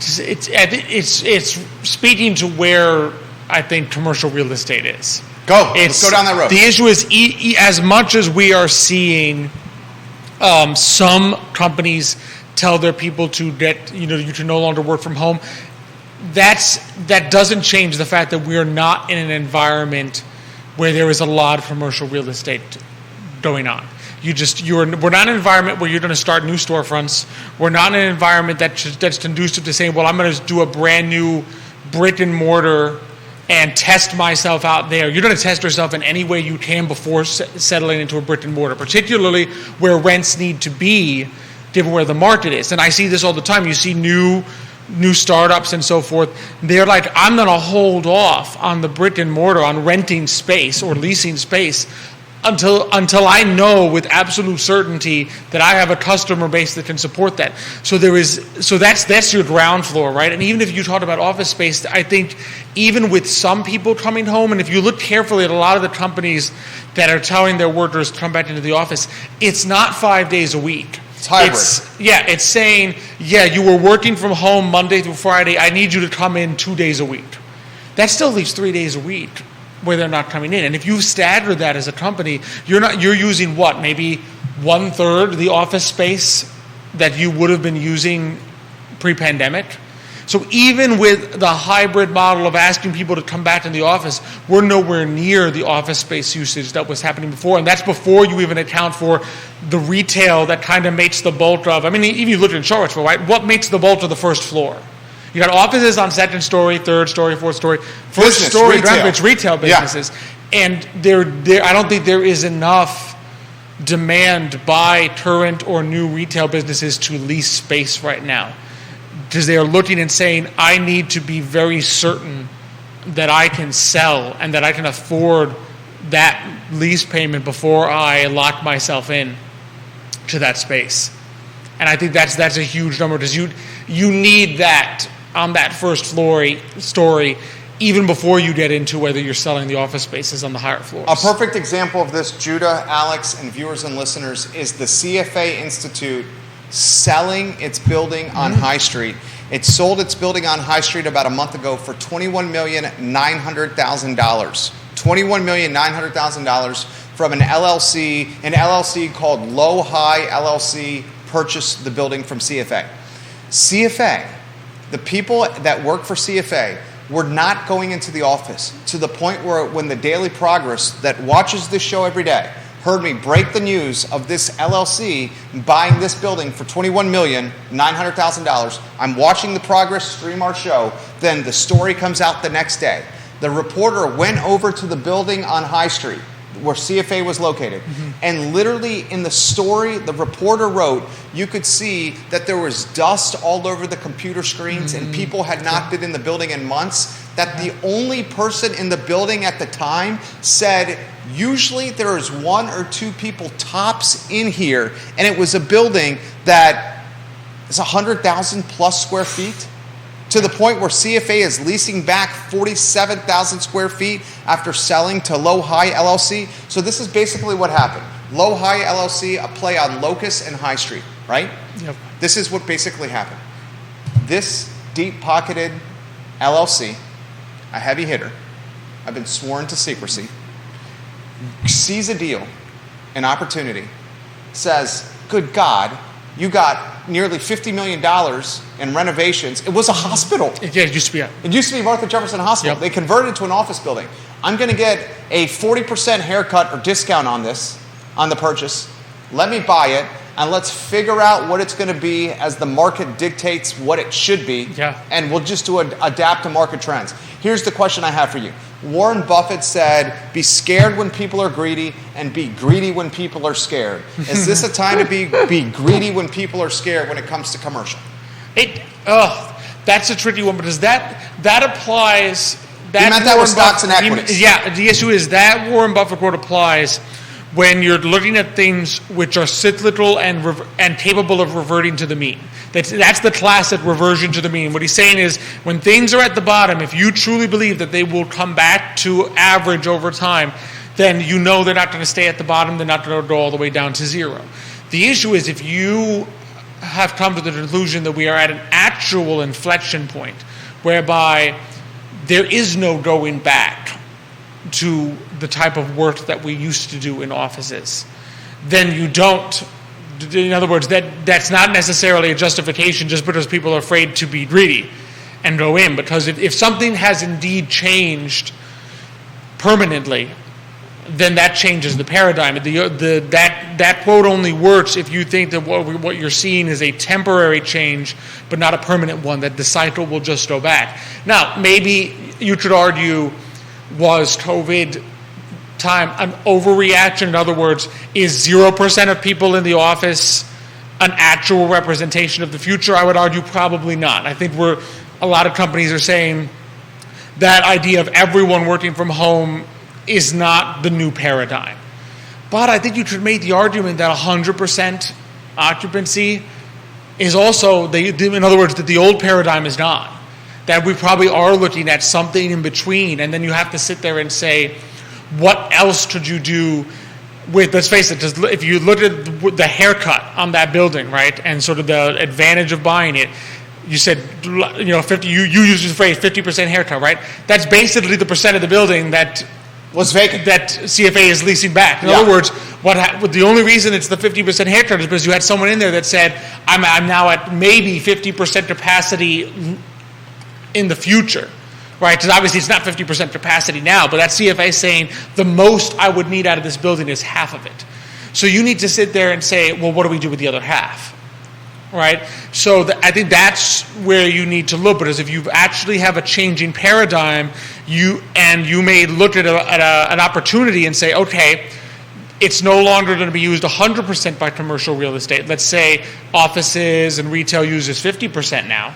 It's speaking to where I think commercial real estate is. Let's go down that road. The issue is, as much as we are seeing some companies tell their people to get, you can no longer work from home, that doesn't change the fact that we are not in an environment where there is a lot of commercial real estate going on. We're not in an environment where you're going to start new storefronts. We're not in an environment that's conducive to saying, well, I'm going to do a brand new brick and mortar and test myself out there. You're going to test yourself in any way you can before settling into a brick and mortar, particularly where rents need to be given where the market is. And I see this all the time. You see new startups and so forth. They're like, I'm going to hold off on the brick and mortar, on renting space or leasing space until I know with absolute certainty that I have a customer base that can support that. So that's your ground floor, right? And even if you talk about office space, I think even with some people coming home, and if you look carefully at a lot of the companies that are telling their workers to come back into the office, it's not 5 days a week. It's hybrid. It's saying, you were working from home Monday through Friday. I need you to come in 2 days a week. That still leaves 3 days a week where they're not coming in. And if you stagger that as a company, you're using what? Maybe 1/3 the office space that you would have been using pre-pandemic. So even with the hybrid model of asking people to come back to the office, we're nowhere near the office space usage that was happening before. And that's before you even account for the retail that kind of makes the bulk of, even you look in Charlottesville, right? What makes the bulk of the first floor? You got offices on second story, third story, fourth story. First story, it's retail businesses. Yeah. And I don't think there is enough demand by current or new retail businesses to lease space right now. Because they are looking and saying, I need to be very certain that I can sell and that I can afford that lease payment before I lock myself in to that space. And I think that's a huge number, because you need that on that first story even before you get into whether you're selling the office spaces on the higher floors. A perfect example of this, Judah, Alex, and viewers and listeners, is the CFA Institute selling its building on High Street. It sold its building on High Street about a month ago for $21,900,000. $21,900,000 from an LLC called Low High LLC purchased the building from CFA. CFA, the people that work for CFA were not going into the office, to the point where when the Daily Progress that watches this show every day heard me break the news of this LLC buying this building for $21,900,000. I'm watching the Progress stream our show. Then the story comes out the next day. The reporter went over to the building on High Street where CFA was located. Mm-hmm. And literally in the story the reporter wrote, you could see that there was dust all over the computer screens, and people had not been in the building in months. That the only person in the building at the time said, usually there is 1 or 2 people tops in here, and it was a building that is 100,000 plus square feet, to the point where CFA is leasing back 47,000 square feet after selling to Low High LLC. So this is basically what happened. Low High LLC, a play on Locust and High Street, right? Yep. This is what basically happened. This deep-pocketed LLC, a heavy hitter, I've been sworn to secrecy, sees a deal, an opportunity, says, good God, you got nearly $50 million in renovations. It was a hospital. Yeah, it used to be. It used to be Martha Jefferson Hospital. Yep. They converted it to an office building. I'm going to get a 40% haircut or discount on this, on the purchase. Let me buy it, and let's figure out what it's going to be as the market dictates what it should be. Yeah. And we'll just adapt to market trends. Here's the question I have for you. Warren Buffett said, be scared when people are greedy and be greedy when people are scared. Is this a time to be greedy when people are scared when it comes to commercial? That's a tricky one because that applies. He meant that with stocks and equities. Yeah, the issue is that Warren Buffett quote applies when you're looking at things which are cyclical and capable of reverting to the mean. That's the classic reversion to the mean. What he's saying is when things are at the bottom, if you truly believe that they will come back to average over time, then you know they're not going to stay at the bottom, they're not going to go all the way down to zero. The issue is if you have come to the conclusion that we are at an actual inflection point whereby there is no going back to the type of work that we used to do in offices, then you don't. In other words, that's not necessarily a justification just because people are afraid to be greedy and go in. Because if something has indeed changed permanently, then that changes the paradigm. That quote only works if you think that what you're seeing is a temporary change, but not a permanent one, that the cycle will just go back. Now, maybe you could argue, was COVID time an overreaction? In other words, is 0% of people in the office an actual representation of the future? I would argue probably not. I think a lot of companies are saying that idea of everyone working from home is not the new paradigm. But I think you could make the argument that 100% occupancy is also, in other words, that the old paradigm is gone. That we probably are looking at something in between, and then you have to sit there and say, what else could you do with, let's face it, just if you look at the haircut on that building, right, and sort of the advantage of buying it, you said, 50, you used the phrase 50% haircut, right? That's basically the percent of the building that was vacant, that CFA is leasing back. In other words, the only reason it's the 50% haircut is because you had someone in there that said, I'm now at maybe 50% capacity in the future. Right, because obviously it's not 50% capacity now, but that CFA is saying the most I would need out of this building is half of it. So you need to sit there and say, well, what do we do with the other half? Right? So I think that's where you need to look, because if you actually have a changing paradigm, you may look at an opportunity and say, okay, it's no longer going to be used 100% by commercial real estate. Let's say offices and retail uses 50% now.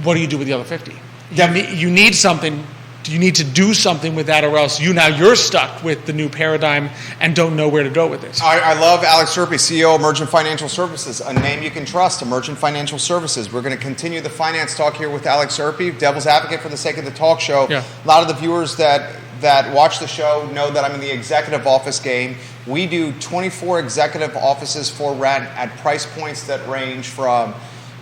What do you do with the other 50? You need something. You need to do something with that, or else you're stuck with the new paradigm and don't know where to go with it. I love Alex Urpí, CEO of Emergent Financial Services, a name you can trust, Emergent Financial Services. We're going to continue the finance talk here with Alex Urpí, devil's advocate for the sake of the talk show. Yeah. A lot of the viewers that watch the show know that I'm in the executive office game. We do 24 executive offices for rent at price points that range from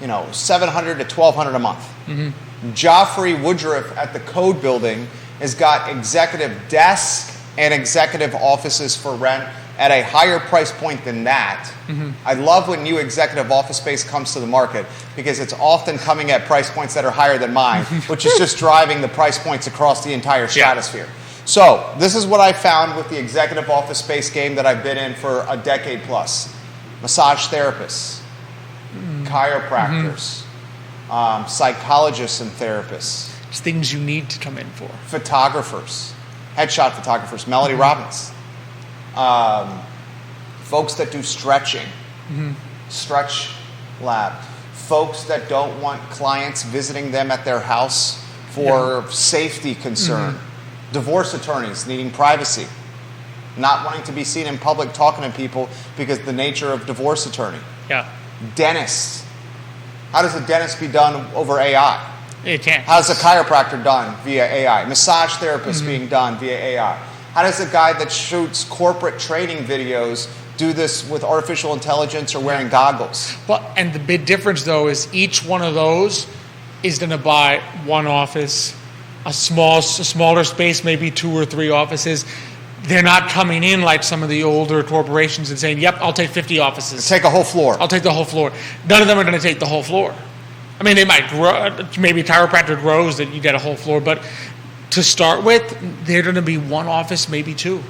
$700 to $1,200 a month. Mm-hmm. Joffrey Woodruff at the Code Building has got executive desk and executive offices for rent at a higher price point than that. Mm-hmm. I love when new executive office space comes to the market because it's often coming at price points that are higher than mine, which is just driving the price points across the entire stratosphere. Yeah. So this is what I found with the executive office space game that I've been in for a decade plus. Massage therapists, chiropractors, psychologists and therapists. It's things you need to come in for. Photographers, headshot photographers, Melody Robbins. Folks that do stretching, stretch lab. Folks that don't want clients visiting them at their house for safety concern. Divorce attorneys needing privacy. Not wanting to be seen in public talking to people because of the nature of divorce attorney. Yeah. Dentists. How does a dentist be done over AI? It can't. How's a chiropractor done via AI? Massage therapist being done via AI. How does a guy that shoots corporate trading videos do this with artificial intelligence or wearing goggles? Well, and the big difference, though, is each one of those is going to buy one office, a smaller space, maybe 2 or 3 offices. They're not coming in like some of the older corporations and saying, yep, I'll take 50 offices. Take a whole floor. I'll take the whole floor. None of them are going to take the whole floor. I mean, they might grow, maybe chiropractor grows that you get a whole floor, but to start with, they're going to be one office, maybe 2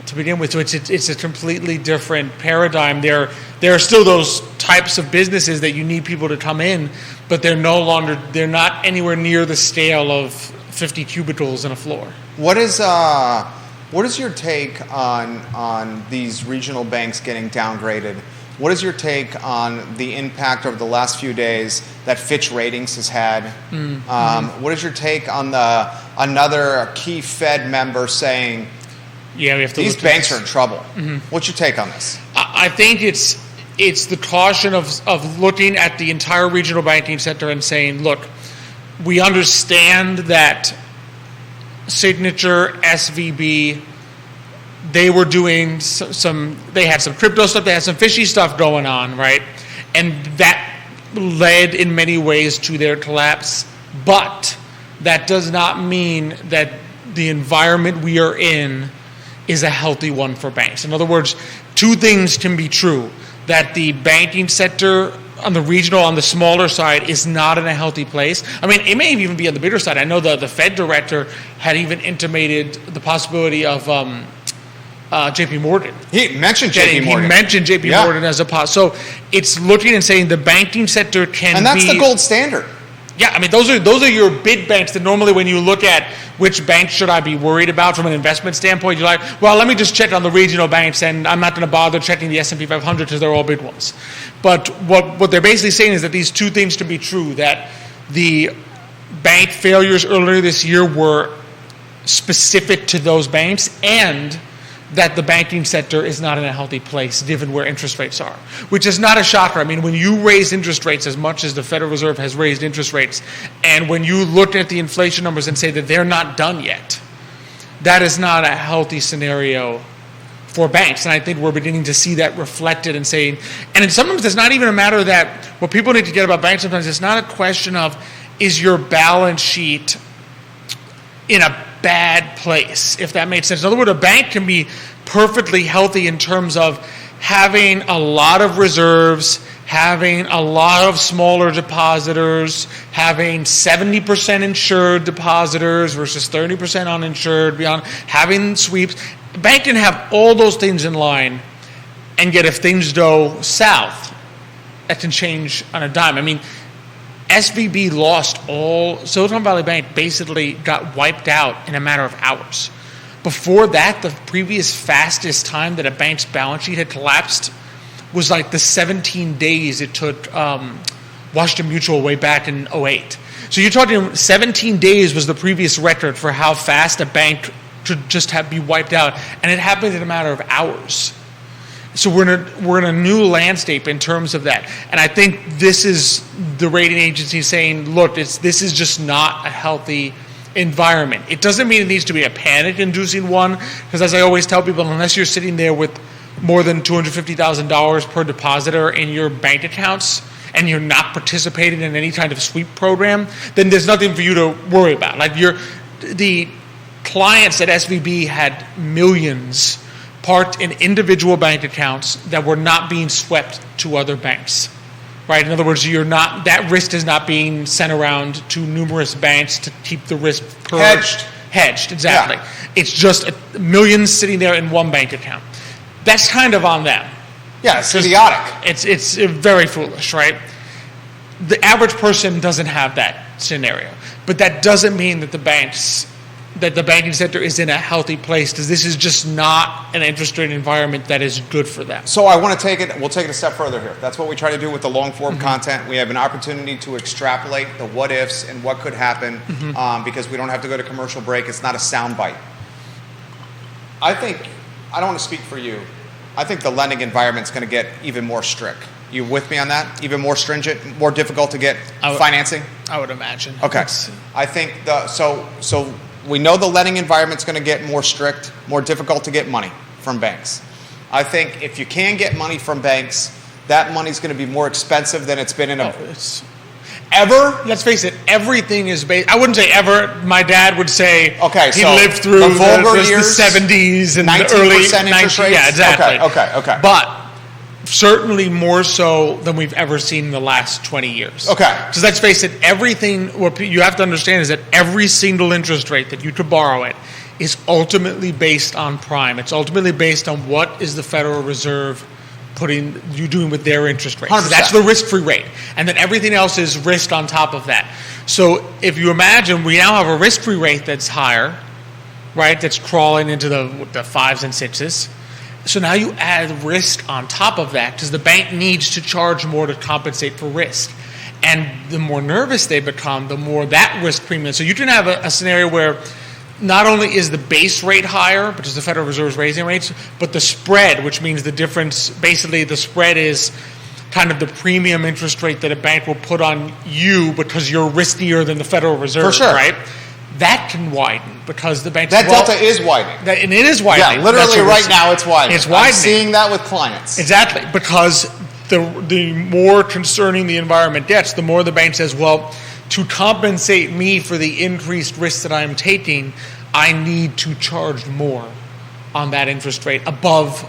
to begin with. So it's a completely different paradigm. There are still those types of businesses that you need people to come in, but they're not anywhere near the scale of 50 cubicles in a floor. What is your take on these regional banks getting downgraded? What is your take on the impact over the last few days that Fitch Ratings has had? What is your take on another key Fed member saying, yeah, we have to these banks are in trouble? What's your take on this? I think it's the caution of looking at the entire regional banking sector and saying, look, we understand that Signature, SVB, they were doing they had some crypto stuff, they had some fishy stuff going on, right? And that led in many ways to their collapse. But that does not mean that the environment we are in is a healthy one for banks. In other words, 2 things can be true: that the banking sector on the smaller side is not in a healthy place. I mean, it may even be on the bigger side. I know the Fed director had even intimated the possibility of J.P. Morgan. He mentioned J.P. Morgan. He mentioned J.P. Morgan as a so it's looking and saying the banking sector can and that's the gold standard. Yeah, I mean, those are your big banks that normally when you look at which bank should I be worried about from an investment standpoint, you're like, well, let me just check on the regional banks, and I'm not going to bother checking the S&P 500 because they're all big ones. But what they're basically saying is that these 2 things can be true, that the bank failures earlier this year were specific to those banks, and that the banking sector is not in a healthy place given where interest rates are, which is not a shocker. I mean, when you raise interest rates as much as the Federal Reserve has raised interest rates, and when you look at the inflation numbers and say that they're not done yet, that is not a healthy scenario for banks. And I think we're beginning to see that reflected and saying, and sometimes it's not even a matter that what people need to get about banks sometimes, it's not a question of, is your balance sheet in a bad place, if that makes sense. In other words, a bank can be perfectly healthy in terms of having a lot of reserves, having a lot of smaller depositors, having 70% insured depositors versus 30% uninsured, having sweeps. A bank can have all those things in line, and yet if things go south, that can change on a dime. I mean, SVB lost Silicon Valley Bank basically got wiped out in a matter of hours. Before that, the previous fastest time that a bank's balance sheet had collapsed was like the 17 days it took Washington Mutual way back in 2008. So you're talking 17 days was the previous record for how fast a bank could just be wiped out, and it happened in a matter of hours. So we're in a new landscape in terms of that. And I think this is the rating agency saying, look, this is just not a healthy environment. It doesn't mean it needs to be a panic-inducing one, because as I always tell people, unless you're sitting there with more than $250,000 per depositor in your bank accounts and you're not participating in any kind of sweep program, then there's nothing for you to worry about. Like the clients at SVB had millions parked in individual bank accounts that were not being swept to other banks, right? In other words, that risk is not being sent around to numerous banks to keep the risk hedged, exactly. Yeah. It's just millions sitting there in one bank account. That's kind of on them. Yeah, it's idiotic. It's very foolish, right? The average person doesn't have that scenario, but that doesn't mean that the banking sector is in a healthy place, because this is just not an interest rate environment that is good for them. So we'll take it a step further here. That's what we try to do with the long form content. We have an opportunity to extrapolate the what ifs and what could happen because we don't have to go to commercial break. It's not a sound bite. I don't want to speak for you. I think the lending environment is going to get even more strict. You with me on that? Even more stringent, more difficult to get financing? I would imagine. Okay. I think so we know the lending environment's going to get more strict, more difficult to get money from banks. I think if you can get money from banks, that money's going to be more expensive than it's been in ever. Let's face it, everything is based. I wouldn't say ever. My dad would say, okay, he so lived through the vulgar the years, 70s and 19% the early interest rates? Yeah, exactly. Okay. But certainly more so than we've ever seen in the last 20 years. Okay. Because let's face it, everything, what you have to understand is that every single interest rate that you could borrow at is ultimately based on prime. It's ultimately based on what is the Federal Reserve doing with their interest rates. So that's the risk-free rate. And then everything else is risk on top of that. So if you imagine, we now have a risk-free rate that's higher, right? That's crawling into the 5s and 6s. So now you add risk on top of that because the bank needs to charge more to compensate for risk. And the more nervous they become, the more that risk premium. So you can have a scenario where not only is the base rate higher, because the Federal Reserve is raising rates, but the spread, which means the difference, basically the spread is kind of the premium interest rate that a bank will put on you because you're riskier than the Federal Reserve, for sure, right? That can widen because the banks... That delta is widening. And it is widening. Yeah, literally right now it's widening. It's widening. I'm seeing that with clients. Exactly, because the more concerning the environment gets, the more the bank says, well, to compensate me for the increased risk that I'm taking, I need to charge more on that interest rate above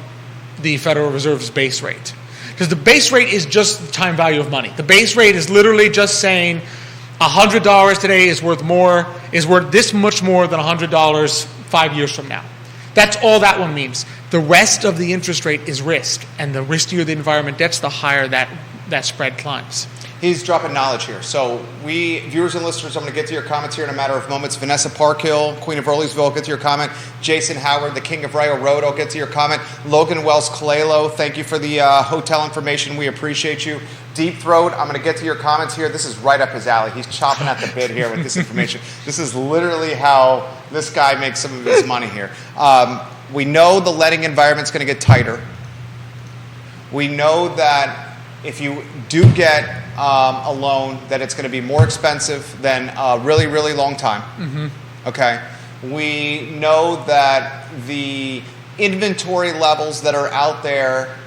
the Federal Reserve's base rate. Because the base rate is just the time value of money. The base rate is literally just saying $100 today is worth this much more than $100 5 years from now. That's all that one means. The rest of the interest rate is risk, and the riskier the environment gets, the higher that spread climbs. He's dropping knowledge here. So viewers and listeners, I'm going to get to your comments here in a matter of moments. Vanessa Parkhill, Queen of Earlysville, I'll get to your comment. Jason Howard, the King of Rayo Road, I'll get to your comment. Logan Wells Colelo, thank you for the hotel information. We appreciate you. Deep Throat, I'm going to get to your comments here. This is right up his alley. He's chopping at the bit here with this information. This is literally how this guy makes some of his money here. We know the lending environment's going to get tighter. We know that if you do get a loan, that it's going to be more expensive than a really, really long time. Mm-hmm. Okay. We know that the inventory levels that are out there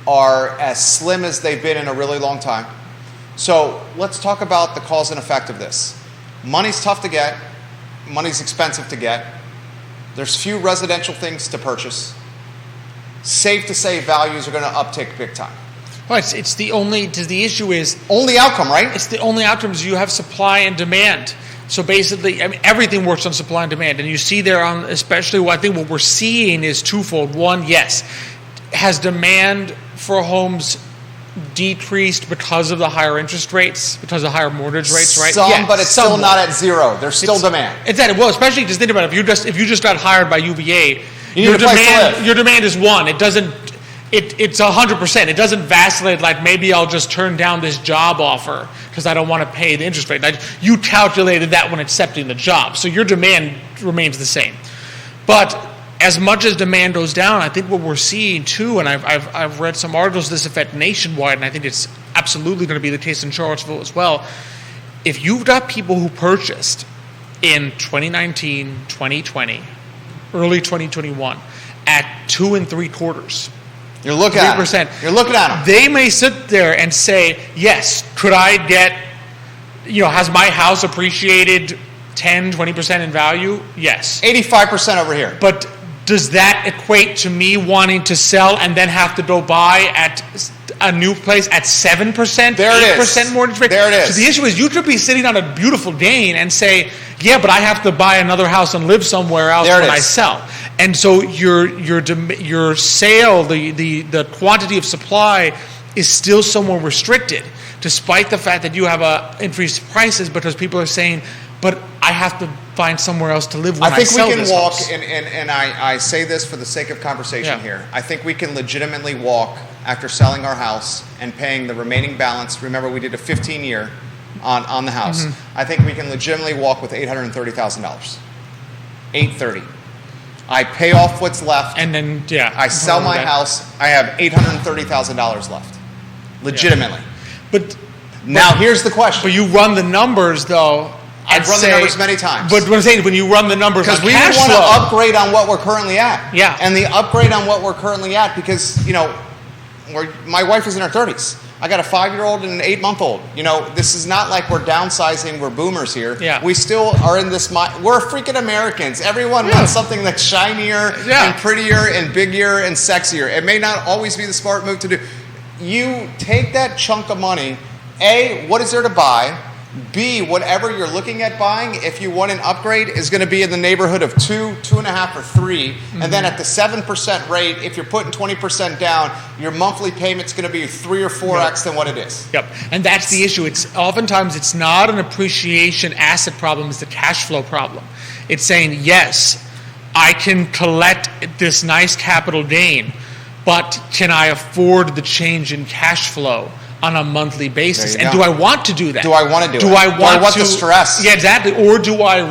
are as slim as they've been in a really long time. So let's talk about the cause and effect of this. Money's tough to get. Money's expensive to get. There's few residential things to purchase. Safe to say values are going to uptick big time. Well, it's the only, the issue is... Only outcome, right? It's the only outcome is you have supply and demand. So basically, I mean, everything works on supply and demand. And you see there on, especially I think what we're seeing is twofold. One, yes, has demand for homes decreased because of the higher interest rates, because of higher mortgage rates, right? Some, but it's still not at zero. There's still demand. It's that, well, especially just think about it. If you just got hired by UVA, your demand is one. It doesn't... It's 100%. It doesn't vacillate like maybe I'll just turn down this job offer because I don't want to pay the interest rate. Like, you calculated that when accepting the job. So your demand remains the same. But as much as demand goes down, I think what we're seeing too, and I've read some articles to this effect nationwide, and I think it's absolutely going to be the case in Charlottesville as well. If you've got people who purchased in 2019, 2020, early 2021 at 2 3/4, you're looking 3%. At them. You're looking at them. They may sit there and say, yes, could I get, has my house appreciated 10, 20% in value? Yes. 85% over here. But does that equate to me wanting to sell and then have to go buy at a new place at 7%, there 8% mortgage rate? There it is. So the issue is you could be sitting on a beautiful gain and say, yeah, but I have to buy another house and live somewhere else when I sell. And so your sale, the quantity of supply is still somewhat restricted, despite the fact that you have increased prices because people are saying, but I have to find somewhere else to live when I sell this house. I think we can walk, and I say this for the sake of conversation here. I think we can legitimately walk after selling our house and paying the remaining balance. Remember, we did a 15-year on the house. Mm-hmm. I think we can legitimately walk with $830,000. $830,000. I pay off what's left. And then, I sell my house. I have $830,000 left. Legitimately. But now here's the question. But you run the numbers, though. I've run the numbers many times. But what I'm saying is when you run the numbers on because we cash want to flow, upgrade on what we're currently at. Yeah. And the upgrade on what we're currently at, because, my wife is in her 30s. I got a 5-year-old and an 8-month-old. This is not like we're downsizing, we're boomers here. Yeah. We still are in this, we're freaking Americans. Everyone wants something that's shinier and prettier and bigger and sexier. It may not always be the smart move to do. You take that chunk of money, A, what is there to buy? B, whatever you're looking at buying, if you want an upgrade, is going to be in the neighborhood of 2, 2.5, or 3. Mm-hmm. And then at the 7% rate, if you're putting 20% down, your monthly payment's going to be 3 or 4x than what it is. Yep, and that's the issue. Oftentimes it's not an appreciation asset problem; it's the cash flow problem. It's saying, yes, I can collect this nice capital gain, but can I afford the change in cash flow on a monthly basis? And do I want to do that? Do I want to do it? Do I want the stress? Yeah, exactly. Or do I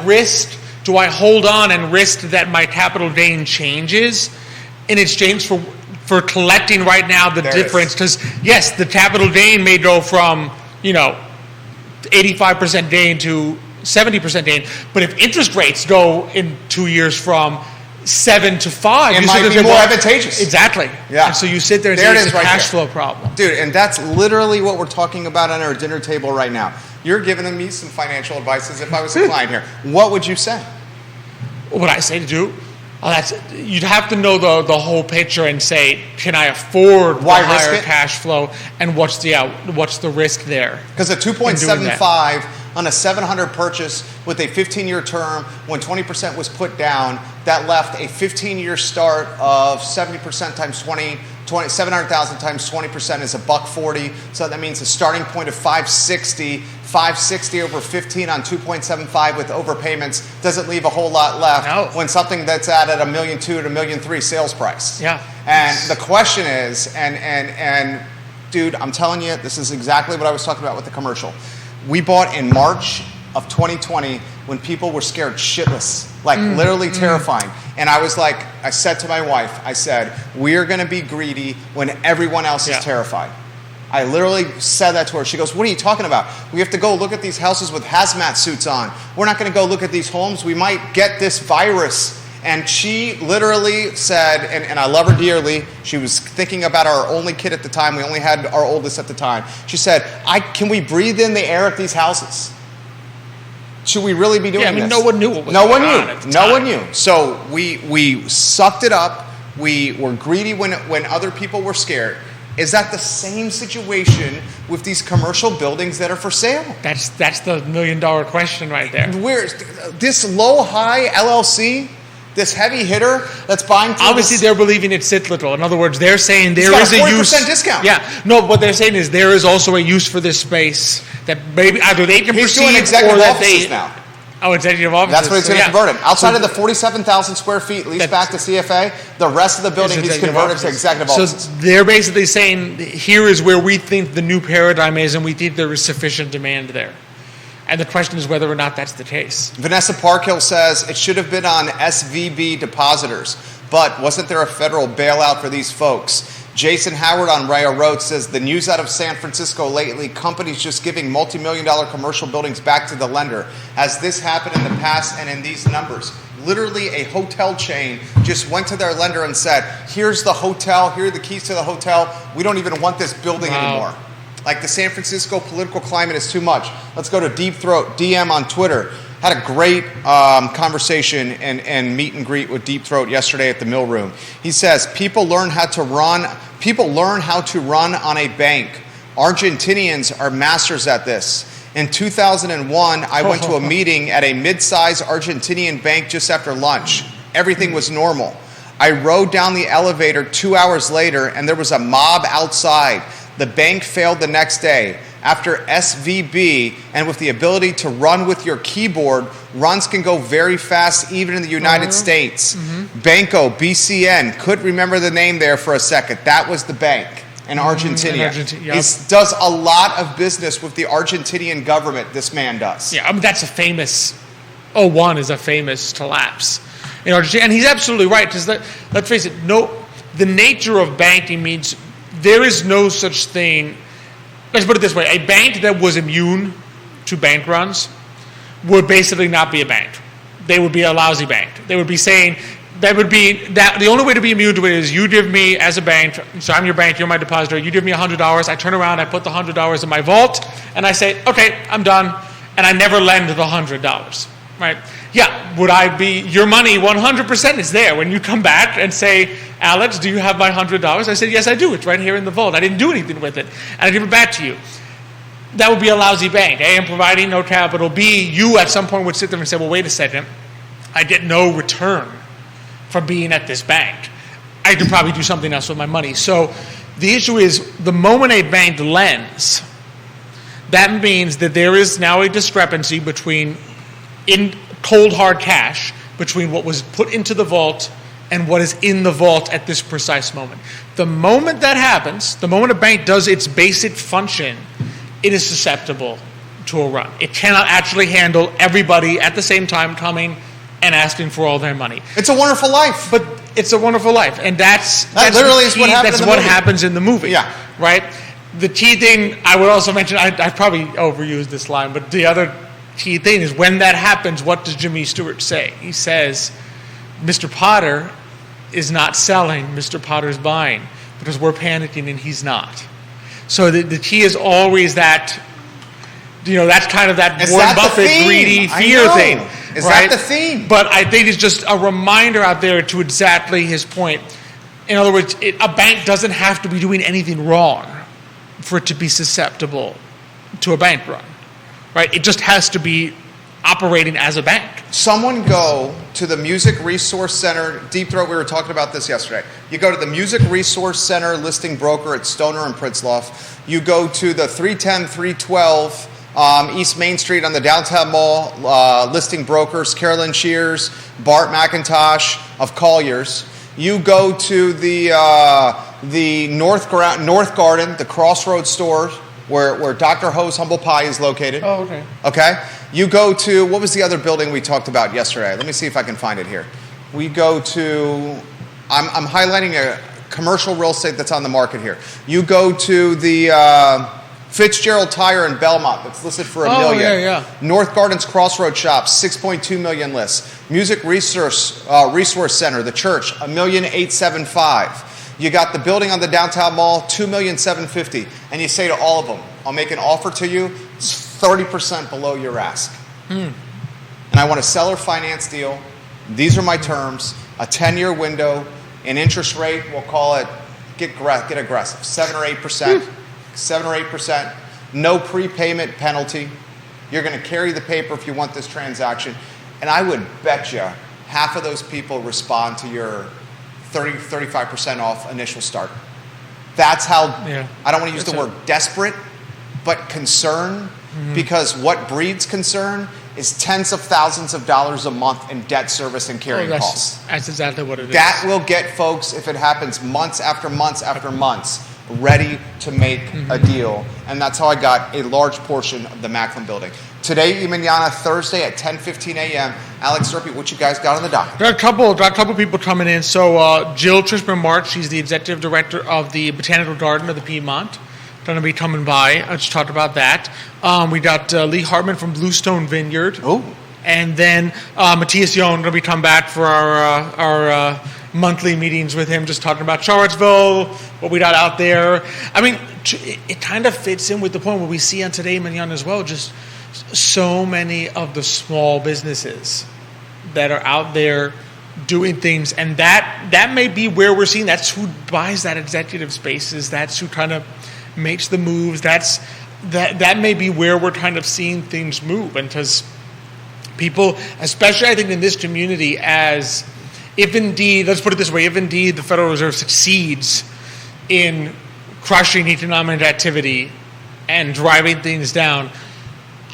hold on and risk that my capital gain changes in exchange for collecting right now the difference? Because, yes, the capital gain may go from, 85% gain to 70% gain. But if interest rates go in 2 years from 7 to 5, it might be more advantageous. Exactly. Yeah. And so you sit there and say it's a cash flow problem. Dude, and that's literally what we're talking about on our dinner table right now. You're giving me some financial advice as if I was a client here. What would you say? What would I say to do? You'd have to know the whole picture and say, can I afford the higher cash flow, and what's the risk there? Because a 2.75 on a 700 purchase with a 15-year term, when 20% was put down, that left a 15-year start of 70% times 700,000 times 20% is $140. So that means a starting point of 560. 560 over 15 on 2.75 with overpayments doesn't leave a whole lot left when something that's at $1.2 million to $1.3 million sales price. Yeah. And the question is, and dude, I'm telling you, this is exactly what I was talking about with the commercial. We bought in March of 2020 when people were scared shitless, literally terrifying. And I said to my wife, I said, we are going to be greedy when everyone else is terrified. I literally said that to her. She goes, what are you talking about? We have to go look at these houses with hazmat suits on. We're not going to go look at these homes. We might get this virus. And she literally said, and I love her dearly, she was thinking about our only kid at the time. We only had our oldest at the time. She said, can we breathe in the air at these houses? Should we really be doing this? No one knew what was going on at the time. No one knew. So we sucked it up. We were greedy when other people were scared. Is that the same situation with these commercial buildings that are for sale? That's the $1 million question right there. Where's this low-high LLC, this heavy hitter that's buying? Obviously, they're believing it's cyclical. In other words, they're saying there is a use. 40% discount. Yeah. No, what they're saying is there is also a use for this space that maybe either they can He's proceed doing executive or that offices they. now. Oh, executive offices. That's what he's going to convert it. Outside of the 47,000 square feet leased back to CFA, the rest of the building he's converted to executive offices. So they're basically saying, here is where we think the new paradigm is, and we think there is sufficient demand there. And the question is whether or not that's the case. Vanessa Parkhill says it should have been on SVB depositors, but wasn't there a federal bailout for these folks? Jason Howard on Rayo Road says the news out of San Francisco lately, companies just giving multi-million-dollar commercial buildings back to the lender. Has this happened in the past and in these numbers? Literally a hotel chain just went to their lender and said, here's the hotel, here are the keys to the hotel. We don't even want this building anymore. Like the San Francisco political climate is too much. Let's go to Deep Throat, DM on Twitter. Had a great conversation and meet and greet with Deep Throat yesterday at the Mill Room. He says, people learn how to run on a bank. Argentinians are masters at this. In 2001, I went to a meeting at a mid-sized Argentinian bank just after lunch. Everything was normal. I rode down the elevator 2 hours later, and there was a mob outside. The bank failed the next day. After SVB, and with the ability to run with your keyboard, runs can go very fast even in the United States. Banco, BCN, could remember the name there for a second. That was the bank in Argentina. He does a lot of business with the Argentinian government, this man does. Yeah, I mean, that's a famous, 01 is a famous collapse in Argentina. And he's absolutely right, because let's face it, the nature of banking means there is no such thing. Let's put it this way. A bank that was immune to bank runs would basically not be a bank. They would be a lousy bank. They would be saying, that the only way to be immune to it is you give me as a bank, so I'm your bank, you're my depositor, you give me $100, I turn around, I put the $100 in my vault, and I say, okay, I'm done, and I never lend the $100, right? Yeah, would I be, your money 100% is there. When you come back and say, Alex, do you have my $100? I said, yes, I do, it's right here in the vault. I didn't do anything with it, and I give it back to you. That would be a lousy bank. A, I'm providing no capital. B, you at some point would sit there and say, well, wait a second, I get no return from being at this bank. I could probably do something else with my money. So the issue is, the moment a bank lends, that means that there is now a discrepancy between, in cold hard cash, between what was put into the vault and what is in the vault at this precise moment. The moment that happens, the moment a bank does its basic function, it is susceptible to a run. It cannot actually handle everybody at the same time coming and asking for all their money. It's a Wonderful Life. But it's a Wonderful Life, and that's literally is what happened. That's in the what movie. happens in the movie. Yeah. Right. The key thing I would also mention, I probably overused this line, but the other key thing is, when that happens, what does Jimmy Stewart say? He says, "Mr. Potter is not selling, Mr. Potter's buying, because we're panicking and he's not." So the key is always that. That's kind of that Is Warren that the Buffett theme? greedy I fear know. thing. Is right? that the theme? But I think it's just a reminder out there to exactly his point. In other words, a bank doesn't have to be doing anything wrong for it to be susceptible to a bank run, right? It just has to be operating as a bank. Someone go to the Music Resource Center, Deep Throat, we were talking about this yesterday. You go to the Music Resource Center listing broker at Stoner and Pritzloff. You go to the 310, 312 East Main Street on the Downtown Mall, listing brokers, Carolyn Shears, Bart McIntosh of Colliers. You go to the North Garden, the Crossroads store, where Dr. Ho's Humble Pie is located. Oh, okay. Okay? You go to, what was the other building we talked about yesterday? Let me see if I can find it here. We go to, I'm highlighting a commercial real estate that's on the market here. You go to the Fitzgerald Tire in Belmont that's listed for $1 million. Yeah. North Gardens Crossroads Shops, 6.2 million lists. Music Resource Center, the church, $1,875,000. You got the building on the Downtown Mall, $2,750,000. And you say to all of them, I'll make an offer to you, it's 30% below your ask. And I want a seller finance deal. These are my terms, a 10-year window, an interest rate, we'll call it, get aggressive, 7 or 8%. 7 or 8%, no prepayment penalty. You're going to carry the paper if you want this transaction. And I would bet you half of those people respond to your 35% off initial start. That's how, I don't want to use the word desperate, but concern, because what breeds concern is tens of thousands of dollars a month in debt service and carrying costs. That's exactly what it is. That will get folks, if it happens months after months after months, ready to make a deal. And that's how I got a large portion of the Macklin building. Today, Manana, Thursday at 10:15 a.m. Alex Urpí, what you guys got on the docket? Got a couple people coming in. So Jill Trishman-March, she's the executive director of the Botanical Garden of the Piedmont. Going to be coming by. I just talked about that. We got Lee Hartman from Bluestone Vineyard. Oh. And then Matthias Yohn going to be coming back for our monthly meetings with him, just talking about Charlottesville, what we got out there. I mean, it kind of fits in with the point where we see on Today Mignon as well, just so many of the small businesses that are out there doing things, and that may be where we're seeing, that's who buys that executive spaces, that's who kind of makes the moves, that may be where we're kind of seeing things move. And because people, especially I think in this community, as if indeed, let's put it this way, if indeed the Federal Reserve succeeds in crushing economic activity and driving things down,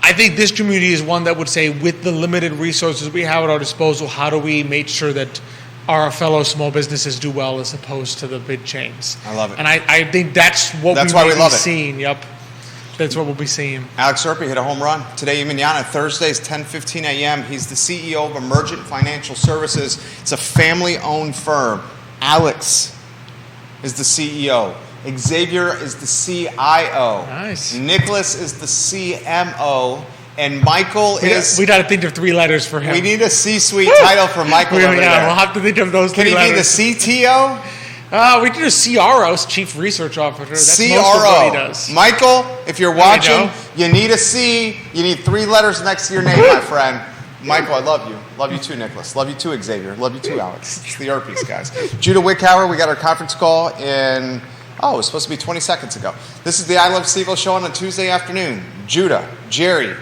I think this community is one that would say, with the limited resources we have at our disposal, how do we make sure that our fellow small businesses do well as opposed to the big chains? I love it. And I think that's what we be seeing. Yep. That's what we'll be seeing. Alex Urpí hit a home run. Today, Manana, Thursdays, 10:15 a.m. He's the CEO of Emergent Financial Services. It's a family-owned firm. Alex is the CEO. Xavier is the CIO. Nice. Nicholas is the CMO. And Michael is. We got to think of 3 letters for him. We need a C-suite title for Michael over We'll there. have to think of those Can 3 he letters. be the CTO? We can do CRO, Chief Research Officer. That's CRO. most of what he does. Michael, if you're you watching, go. you need a C. You need 3 letters next to your name, my friend. Michael, I love you. Love you too, Nicholas. Love you too, Xavier. Love you too, Alex. It's the Urpis, guys. Judah Wickhauer, we got our conference call in, it was supposed to be 20 seconds ago. This is the I Love CVille Show on a Tuesday afternoon. Judah, Jerry,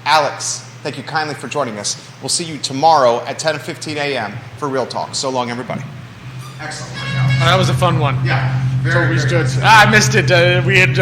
Alex, thank you kindly for joining us. We'll see you tomorrow at 10:15 a.m. for Real Talk. So long, everybody. Excellent. That was a fun one. Yeah. It's always good. I missed it. We had